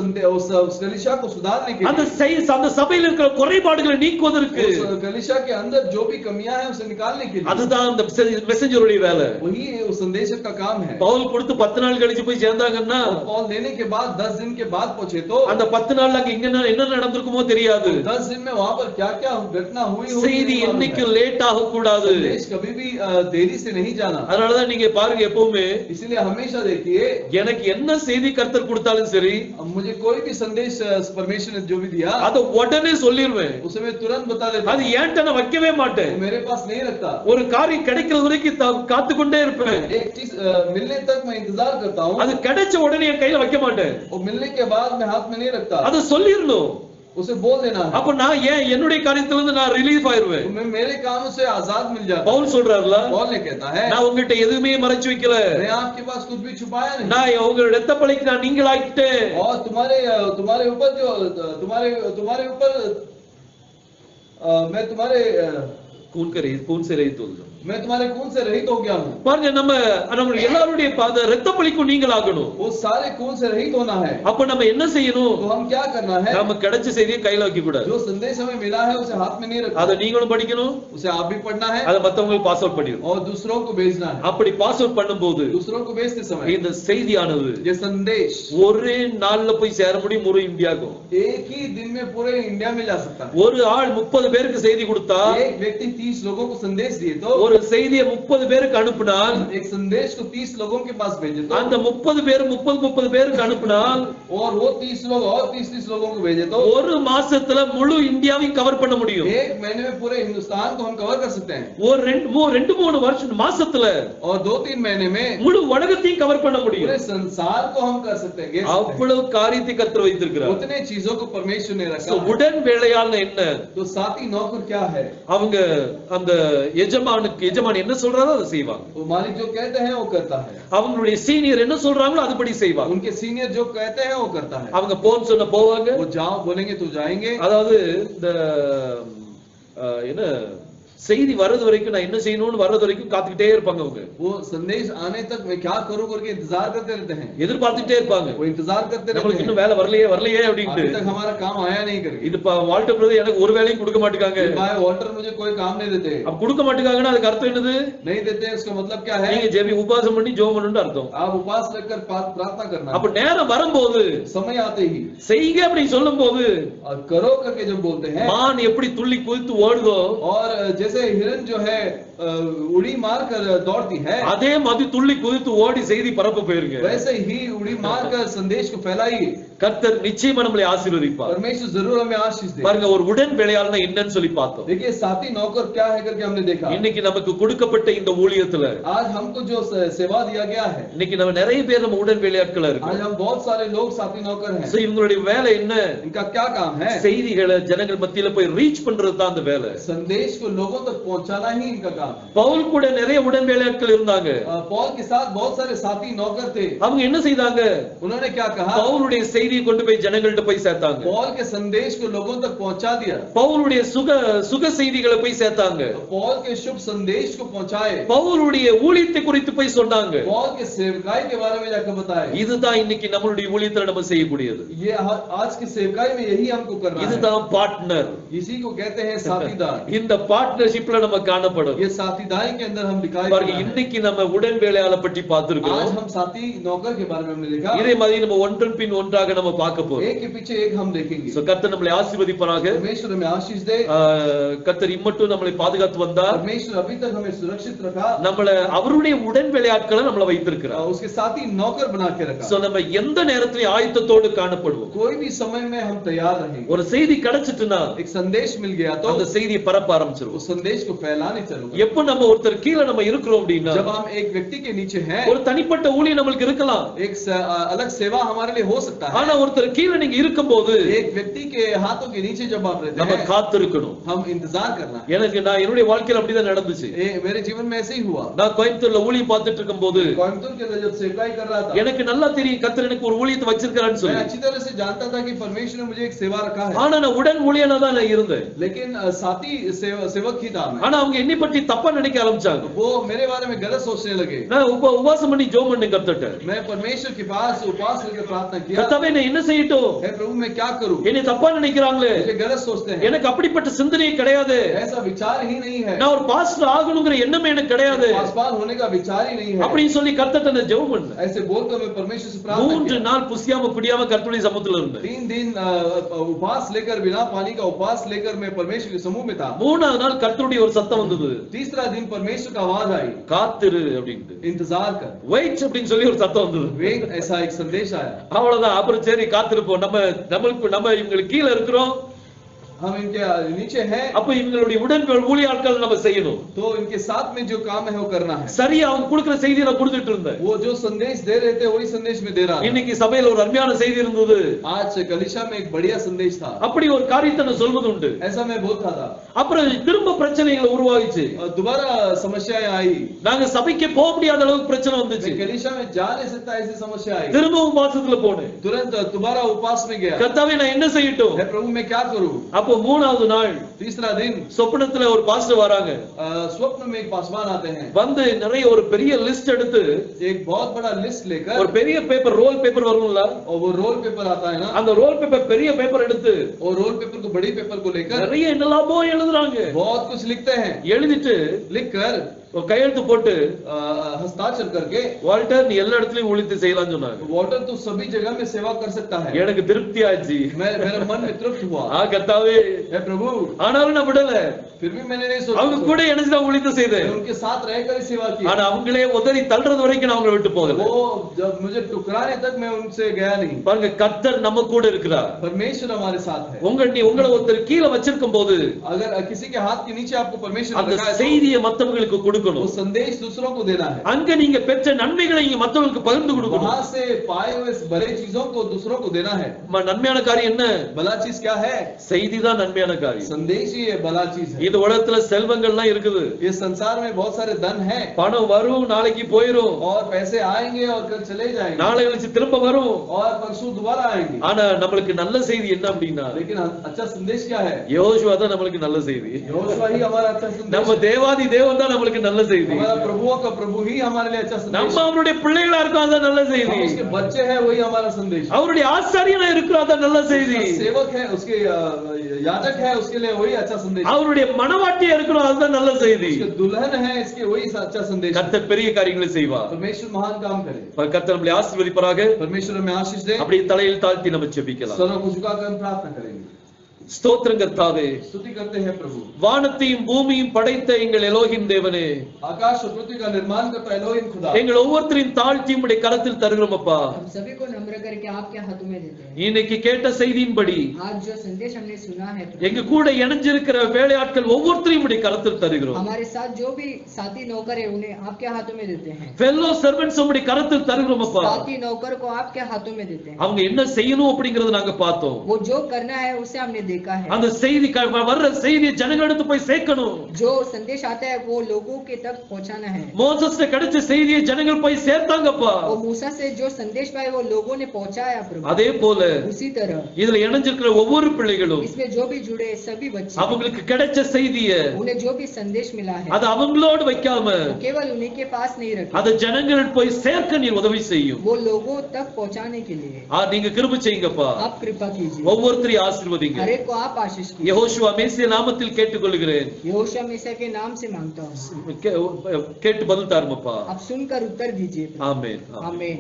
कलीसिया को सुधारने के
அந்த
लिए,
அந்த சபையில் இருக்கிற குறைபாடுகளை நீக்குவதற்கு.
उस कलीसिया के अंदर जो भी कमियां हैं उसे निकालने के लिए.
அதுதான் அந்த மெசஞ்சருடைய வேலை.
वही उस संदेशक का काम है.
பவுல் கொடுத்து 10 நாள் கழிச்சு போய் சேர்ந்தாங்கன்னா,
पौल देने के बाद 10 दिन के बाद पहुंचे तो
அந்த 10 நாள்ல அங்க என்ன நடந்திருக்குமோ தெரியாது.
10 दिन में वहां पर क्या क्या घटना हुई
செய்தி என்னைக்கு லேட் ஆக கூடாது.
संदेश कभी भी देरी से नहीं जाना.
அதனாலதான் நீங்க பாருங்க, எப்பவுமே
इसलिए हमेशा देखिए,
எனக்கு என்ன செய்தி கர்த்தர் கொடுத்தாலும் சரி,
मुझे कोई भी संदेश परमेश्वर ने जो भी दिया
அத உடனே சொல்லிடுவேன்.
उसे मैं तुरंत बता देता
அது
हूं.
ஏன்ட்ட நான் வைக்கவே மாட்டேன்.
मेरे पास नहीं रखता.
ஒரு காரியம் கிடைக்கிற வரைக்கும் காத்து கொண்டே இருப்பேன்.
एक चीज मिलने तक मैं इंतजार करता हूं.
அது கிடைச்ச உடனே என் கையில வைக்க மாட்டேன்.
और मिलने के बाद मैं हाथ में नहीं रखता.
அது சொல்லிரணும்.
उसे बोल देना है.
அப்ப நான் ஏன் என்னுடைய காரியத்துல இருந்து நான் ரிலீஃப் ஆயிருவேன்.
मैं मेरे काम से आजाद मिल जाता.
பவுல் சொல்றாருல,
पौल ने कहता है,
நான் உங்ககிட்ட எதுவுமே மறைச்சு வைக்கல,
मैं आपके पास कुछ भी छुपाया नहीं.
நான் உங்க ரத்த பழிக்கு நான் நீங்களாக்கிட்டேன்.
और तुम्हारे ऊपर जो तुम्हारे ऊपर मैं तुम्हारे
खून से रहित हो जाओ.
मैं तुम्हारे खून से रहित हो गया हूँ.
பாருங்க நம்ம எல்லாருடைய இரத்த பலிக்கும் நீங்கள் ஆகணும்.
वो सारे खून से रहित होना है.
அப்ப நம்ம என்ன செய்யணும்?
तो हम क्या करना है?
நம்ம கிடைச்ச செய்தியை கையில வைக்க கூடாது.
जो संदेश हमें मिला है उसे हाथ में नहीं रखना.
அத நீங்களும் படிக்கணும்.
उसे आप भी पढ़ना है.
அத மத்தவங்களுக்கு பாஸ் அவுட் பண்ணிடணும்.
और दूसरों को भेजना है.
அப்படி பாஸ் அவுட் பண்ணும்போது
दूसरों को भेजते समय
இந்த செய்தியானது
ये संदेश
ஒரே நாள்ல போய் சேர முடியும் ஒரு இந்தியாவுக்கு.
एक ही दिन में पूरे इंडिया में जा सकता है.
ஒரு ஆள் 30 பேருக்கு செய்தி கொடுத்தா
एक व्यक्ति 30 लोगों को संदेश दिए तो
ஒரு செய்தியை 30 பேருக்கு அனுப்புனால்
एक संदेश को 30 लोगों के पास भेजे तो
அந்த 30 பேர் 30 பேருக்கு அனுப்புனால்
और वो 30 लोग और 30 लोगों को भेजे तो
ஒரு மாசத்துல முழு இந்தியாவையும் கவர் பண்ண முடியும்.
एक महीने में पूरे हिंदुस्तान को हम कवर कर सकते हैं.
ஒரு 2-3 வருஷம் மாசத்துல
और 2-3 महीने में
முழு உலகத்தையும் கவர் பண்ண முடியும்.
पूरे संसार को हम कर सकते हैं.
அவ்வளவு காரியத்தை கர்த்தர் வைத்திருக்கிறார்.
उतने चीजों को परमेश्वर ने रखा है.
உடன் வேலையாளன் என்ன?
तो साथी नौकर क्या है?
அவங்க அந்த எஜமான் என்ன சொல்றாரோ அதை செய்வாங்க.
वो मालिक जो कहते हैं वो करता है.
அவங்களுடைய சீனியர் என்ன சொல்றாங்களோ அதுபடி செய்வாங்க.
उनके सीनियर जो कहते हैं वो करता है.
அவங்க போன்னு சொன்ன போவாங்க.
वो जाओ बोलेंगे तो जाएंगे.
அதாவது இந்த என்ன செய்தி வர்றது வரைக்கும் நான் என்ன செய்யணும்னு வர்றது வரைக்கும் காத்துக்கிட்டே இருப்பாங்க அவங்க.
वो संदेश आने तक मैं क्या करूं करके इंतजार करते रहते हैं.
எதிர்பார்த்துட்டே இருப்பாங்க.
वो इंतजार करते रहते
நமக்கு
हैं.
இன்னும் வேலை வரலையே அப்படிட்டு.
अभी तक हमारा काम आया नहीं करके.
இது வால்டர் பிரதர் எனக்கு ஒரு வேலையும் கொடுக்க மாட்டாங்க.
भाई वाल्टर मुझे कोई काम नहीं देते.
அப்ப கொடுக்க மாட்டாங்கன்னா அதுக்கு அர்த்தம் என்னது?
नहीं देते उसका मतलब क्या है?
நீங்க ஜெபி உபவாசம் பண்ணி ஜெபம் பண்ணணும்னு அர்த்தம்.
आप उपवास रखकर प्रार्थना करना.
அப்ப நேரம் வரும்போது
समय आते ही
செய்யுங்க அப்படி சொல்லும்போது
और करो करके जब बोलते हैं
மான் எப்படி துள்ளி குதித்து ஓடுதோ
और जैसे हिरन जो है उड़ी मार कर दौड़ती है
அதே மாதிரி துள்ளி குதித்து ஓடி செய்தி பரப்ப போயிருங்க.
वैसे ही उड़ी मार कर संदेश को फैलाइए.
கர்த்தர் நிச்சயமா நம்மளை ஆசீர்வதிப்பார்.
परमेश्वर जरूर हमें आशीष दे.
பாருங்க ஒரு உடன் வேலையாளனா என்னன்னு சொல்லி பார்த்தோம்.
देखिए साथी नौकर क्या है करके हमने देखा.
இன்னைக்கு நமக்கு கொடுக்கப்பட்ட இந்த ஊழியத்துல
आज हमको जो सेवा दिया गया है
இன்னைக்கு நம்ம நிறைய பேர் நம்ம உடன் வேலையாட்களா இருக்கோம்.
आज हम बहुत सारे लोग साथी नौकर हैं.
சோ இவங்களுடைய வேலை என்ன?
इनका क्या काम है?
செய்திகளை ஜனங்கள் மத்தியில போய் ரீச் பண்றது தான் அந்த வேலை.
संदेश को लोगों तक पहुंचाना ही इनका काम है.
பவுல் கூட நிறைய உடன் வேலையாட்கள் இருந்தாங்க.
पौल के साथ बहुत सारे साथी नौकर थे.
அவங்க என்ன செய்தாங்க?
उन्होंने क्या कहा?
பவுலுடைய செய்தியை கொண்டு போய் ஜனங்கள்ட்ட போய் சேர்த்தாங்க.
पौल के संदेश को लोगों तक पहुंचा दिया.
பவுலுடைய சுக செய்திகளை போய் சேர்த்தாங்க.
पौल के शुभ संदेश को पहुंचाए.
பவுலுடைய ஊழியத்தை குறித்து போய் சொன்னாங்க.
पौल के सेवकाई के बारे में जाकर बताए.
இதுதான் இன்னைக்கு நம்மளுடைய ஊழியத்துல நம்ம செய்யக்கூடியது.
ये आज की सेवकाई में यही हमको करना है.
இதுதான் பார்ட்னர்.
इसी को कहते हैं साथीदार.
இந்த பார்ட்னர்ஷிப்ல நம்ம காணப்படும்.
ये साथीदारी के अंदर हम दिखाई
பாருங்க இன்னைக்கு நம்ம உடன் வேலையாள பற்றி பார்த்திருக்கோம்.
आज हम साथी नौकर के बारे में हमने देखा.
இதே மாதிரி நம்ம ஒன்றன் பின் ஒன்றாக நம்ம பார்க்க போறோம்.
एक के पीछे एक हम देखेंगे.
சோ கர்த்தர் நம்மளை ஆசீர்வதிப்பாராக.
परमेश्वर हमें आशीष दे.
கர்த்தர் இம்மட்டும் நம்மளை பாதுகாத்து வந்தார்.
परमेश्वर अभी तक हमें सुरक्षित रखा.
நம்மள அவருடைய உடன் வேலையாட்களை நம்மள வைத்திருக்கிறார்.
उसके साथी नौकर बना के रखा.
சோ நம்ம எந்த நேரத்திலும் ஆயத்தத்தோடு காணப்படுவோம்.
कोई भी समय में हम तैयार रहेंगे.
ஒரு செய்தி கிடைச்சிட்டுனா
एक संदेश मिल गया तो
அந்த செய்தியை பரப்ப ஆரம்பிச்சிரும்.
उस संदेश को फैलाने चलूंगा.
எப்ப நம்ம ஒருத்தர் கீழ நம்ம இருக்கிறோம் அப்படினா
जब हम एक व्यक्ति के नीचे हैं
ஒரு தனிப்பட்ட ஊழியம் நமக்கு இருக்கலாம்.
एक अलग सेवा हमारे लिए हो सकता है.
ஆனா ஒருத்தர் கீழ நீங்க இருக்கும்போது
एक व्यक्ति के हाथों के नीचे जब आप रहते
நம்ம
हैं
காத்திருக்கணும்.
हम इंतजार करना.
நான் என்னுடைய வாழ்க்கையில அப்படிதான் நடந்துச்சு.
मेरे जीवन में ऐसे ही हुआ.
நான் கோயம்புத்தூர்ல ஊழியம் பார்த்துட்டு இருக்கும்போது
कोयंबटूर के अंदर जब सेवकाई कर रहा था
எனக்கு நல்லா தெரியும் கர்த்தர் எனக்கு ஒரு ஊழியத்தை வச்சிருக்காருன்னு
मैं
சொல்லி.
अच्छी तरह से जानता था कि परमेश्वर ने मुझे एक सेवा रखा है.
ஆனா நான் உடன் ஊழியனா தான் நான் இருந்தேன்.
लेकिन साथी सेवक ही था मैं.
ஆனா அவங்க என்னை பற்றி தப்பா நினைக்க ஆரம்பிச்சாங்க.
वो मेरे बारे में गलत सोचने लगे.
நான் உபவாசம் பண்ணி ஜெபம் பண்ணேன் கர்த்தர்ட்ட.
मैं परमेश्वर के पास उपवास करके प्रार्थना किया.
கர்த்தாவே நான் என்ன செய்யட்டும்?
हे प्रभु मैं क्या करूं?
என்னை தப்பா நினைக்கிறாங்களே.
मुझे गलत सोचते हैं.
எனக்கு அப்படிப்பட்ட சிந்தனையே கிடையாது.
ऐसा विचार ही नहीं है.
நான் ஒரு பாஸ்டர் ஆகணும்ங்கற எண்ணமே எனக்கு கிடையாது.
पासवान होने का विचार ही नहीं है.
அப்படி சொல்லி கர்த்தர்ட்ட நான் ஜெபம் பண்ணேன்.
ऐसे बोलकर मैं परमेश्वर से प्रार्थना
3 நாள் புசியாம குடியாம கர்த்தருடைய சமூகத்துல இருந்தேன்.
3 दिन उपवास लेकर बिना पानी का उपवास लेकर मैं परमेश्वर के समूह में था.
3வது நாள் கர்த்தருடைய ஒரு சத்தம் வந்தது.
तीसरा दिन परमेश्वर का आवाज आई.
காத்திரு அப்படினு.
इंतजार कर.
வெயிட் அப்படினு சொல்லி ஒரு சத்தம் வந்தது.
वेट ऐसा एक संदेश आया.
அவ்வளவுதான். அப்புறம் சரி காத்திருப்போம். நம்ம இவங்களுக்கு கீழ இருக்கிறோம்.
हम इनके नीचे हैं.
அப்ப இவங்களுடைய உடன் ஊழியாட்கள் நம்ம செய்யணும்.
तो इनके साथ में जो काम है वो करना है.
சரியா அவங்க கொடுக்கிற செய்தியை நான் கொடுத்துட்டு இருந்தேன்.
वो जो संदेश दे रहे थे वही संदेश में दे रहा.
இன்னைக்கு சபையில ஒரு அருமையான செய்தி இருந்தது.
आज कलीसिया में एक बढ़िया संदेश था.
அப்படி ஒரு காரியத்தை நான் சொல்வது உண்டு.
ऐसा मैं बोलता था.
அப்புறம் திரும்ப பிரச்சனைகள் உருவாகிச்சு.
दोबारा समस्याएं आई.
நாங்க சபைக்கு போக முடியாத அளவுக்கு பிரச்சனை வந்துச்சு.
कलीसिया में जा नहीं सकता ऐसी समस्या आई.
திரும்ப உபவாசத்துல போனேன்.
तुरंत दोबारा उपवास में गया.
கர்த்தாவே நான் என்ன செய்யட்டும்?
हे प्रभु मैं क्या करूं?
அப்ப அப்போ மூணாவது நாள்
तीसरा दिन
சொப்பனத்துல ஒரு பாஸ்டர் வராங்க.
स्वप्न में एक पासवान आते हैं,
வந்து நிறைய ஒரு பெரிய லிஸ்ட் எடுத்து
एक बहुत बड़ा लिस्ट लेकर,
ஒரு பெரிய பேப்பர் ரோல் பேப்பர் வரும்ல,
और वो रोल पेपर आता है ना,
அந்த ரோல் பேப்பர் பெரிய பேப்பர் எடுத்து
और रोल पेपर को बड़ी पेपर को लेकर
நிறைய என்னெல்லாமோ எழுதுறாங்க.
बहुत कुछ लिखते हैं,
எழுதிட்டு
लिखकर
ஒரு கையெழுத்து போட்டு
हस्ताक्षर करके,
வால்டர் நீ எல்லா இடத்துலயும் ஊழியத்தை செய்யலாம்னு சொன்னாங்க.
वाटर तू सभी जगह में सेवा कर सकता है.
எனக்கு திருப்தி ஆச்சு.
मेरा मन में तृप्त हुआ.
கர்த்தாவே,
हे प्रभु,
ஆனாலும் நான் விடல.
फिर भी मैंने नहीं सोचा,
அவங்க கூட இணைஞ்சு தான் ஊழியத்தை செய்தேன்.
उनके साथ रहकर ही सेवा की.
ஆனா அவங்களே உதறி தள்ளுறது வரைக்கும் நான் அவங்களை விட்டு போகல.
वो जब मुझे टुकराने तक मैं उनसे गया नहीं.
பாருங்க, கர்த்தர் நம்ம கூட இருக்கிறார்.
परमेश्वर हमारे साथ है.
உங்களை ஒருத்தர் கீழ வச்சிருக்கும் போது
अगर किसी के हाथ के नीचे आपको परमेश्वर
அந்த
रखा है,
செய்தியை மத்தவங்களுக்கு கொடுக்கணும்.
वो संदेश दूसरों को देना है.
அங்க நீங்க பெற்ற நன்மைகளை நீங்க மத்தவங்களுக்கு பகிர்ந்து கொடுக்கணும்.
वहां से पाए हुए बड़े चीजों को दूसरों को देना है.
நன்மையான காரியம் என்ன?
भला चीज क्या है?
செய்தி தான் நன்மையான காரியம்.
संदेश ही ये भला चीज है.
இது உலகத்துல செல்வங்கள்லாம் இருக்குது.
इस संसार में बहुत सारे धन है.
பணம் வரும், நாளைக்கு போயிடும்.
और पैसे आएंगे और कल चले जाएंगे.
நாளை கழிச்சு திரும்ப வரும்.
और परसों दोबारा आएंगे.
ஆனா நம்மளுக்கு நல்ல செய்தி என்ன அப்படின்னா,
लेकिन अच्छा संदेश क्या है?
யோசுவா தான் நம்மளுக்கு நல்ல செய்தி.
यहोशुआ ही हमारा अच्छा संदेश.
நம்ம தேவாதி தேவன் தான் நம்மளுக்கு நல்ல செய்தி.
हमारा प्रभुओं का प्रभु ही हमारे लिए अच्छा संदेश.
நம்ம அவருடைய பிள்ளைகளா இருக்கோம், அதான் நல்ல செய்தி.
उसके बच्चे हैं, वही हमारा संदेश.
அவருடைய ஆசாரியனா இருக்கிறோம், அதான் நல்ல செய்தி.
सेवक है, उसके याजक है, उसके लिए वही अच्छा संदेश.
அவருடைய மனவாட்டியா இருக்கிறோம், அதுதான் நல்ல செய்தி.
उसके दुल्हन है, इसके वही अच्छा संदेश.
கர்த்தர் பெரிய காரியங்களை செய்வார்.
परमेश्वर महान काम करे.
கர்த்தர் நம்மை ஆசீர்வதிப்பாராக.
परमेश्वर हमें आशीष दे.
அப்படியே தலையில் தாழ்த்தி நம்ம ஜெபிக்கலாம்.
सरों को झुकाकर हम प्रार्थना करेंगे.
ஸ்தோத்திரம் கர்த்தாவே,
स्तुति करते हैं प्रभु.
வானத்தையும் பூமியும் படைத்த எங்கள் எலோகிம் தேவனே,
आकाश और पृथ्वी का निर्माण करता एलोहिम खुदा,
எங்கள் ஒவ்வொருத்தரின் தாழ்த்தியும் உம்முடைய கரத்தில் தருகிறோம் அப்பா.
हम सभी को नम्र करके आपके हाथों में देते हैं.
இன்னைக்கு கேட்ட செய்தியின்படி
आज जो संदेश हमने सुना है प्रभु,
எங்க கூட இணைஞ்சிருக்கிற வேலையாட்கள் ஒவ்வொருத்தரையும் உம்முடைய கரத்தில் தருகிறோம்.
हमारे साथ जो भी साथी नौकर है उन्हें आपके हाथों में देते हैं.
ஃபெல்லோ சர்வன்ட்ஸ் உம்முடைய கரத்தில் தருகிறோம் அப்பா.
साथी नौकर को आपके हाथों में देते हैं.
அவங்க என்ன செய்யணும் அப்படிங்கறத நாங்க பார்த்தோம்.
वो जो करना है उसे हमने देखा है.
அந்த செய்தி வர்ற செய்தியை ஜனங்களுக்கு போய் சேர்க்கணும்.
जो संदेश आता है वो लोगों के तक पहुंचाना है.
மோசஸ்ல கிடைச்ச செய்தியை ஜனங்கள் போய் சேர்த்தாங்கப்பா.
वो मूसा से जो संदेश पाए वो लोगों ने पहुंचाया प्रभु.
அதே போல
उसी तरह
இதுல இணைஞ்சிருக்கிற ஒவ்வொரு பிள்ளைகளும்
इसमें जो भी जुड़े सभी बच्चे,
அவங்களுக்கு கிடைச்ச செய்தியை
उन्हें जो भी संदेश मिला है
அது அவங்களோடு வைக்காம
वो केवल उन्हीं के पास नहीं रखे,
அது ஜனங்கள் போய் சேர்க்க நீர் உதவி செய்யும்.
वो लोगों तक पहुंचाने के लिए
நீங்க கிருபை செய்யுங்கப்பா.
आप कृपा कीजिए.
ஒவ்வொருத்தரையும் ஆசீர்வதிங்க.
हर एक को आप आशीष कीजिए.
யெகோஷுவா மேசியா நாமத்தில் கேட்டுக்கொள்கிறேன்.
यहोशू मसीह के नाम से मांगता हूँ.
கேட்டு பதில் தாருமப்பா.
आप सुनकर उत्तर दीजिए.
ஆமென்.
आमीन.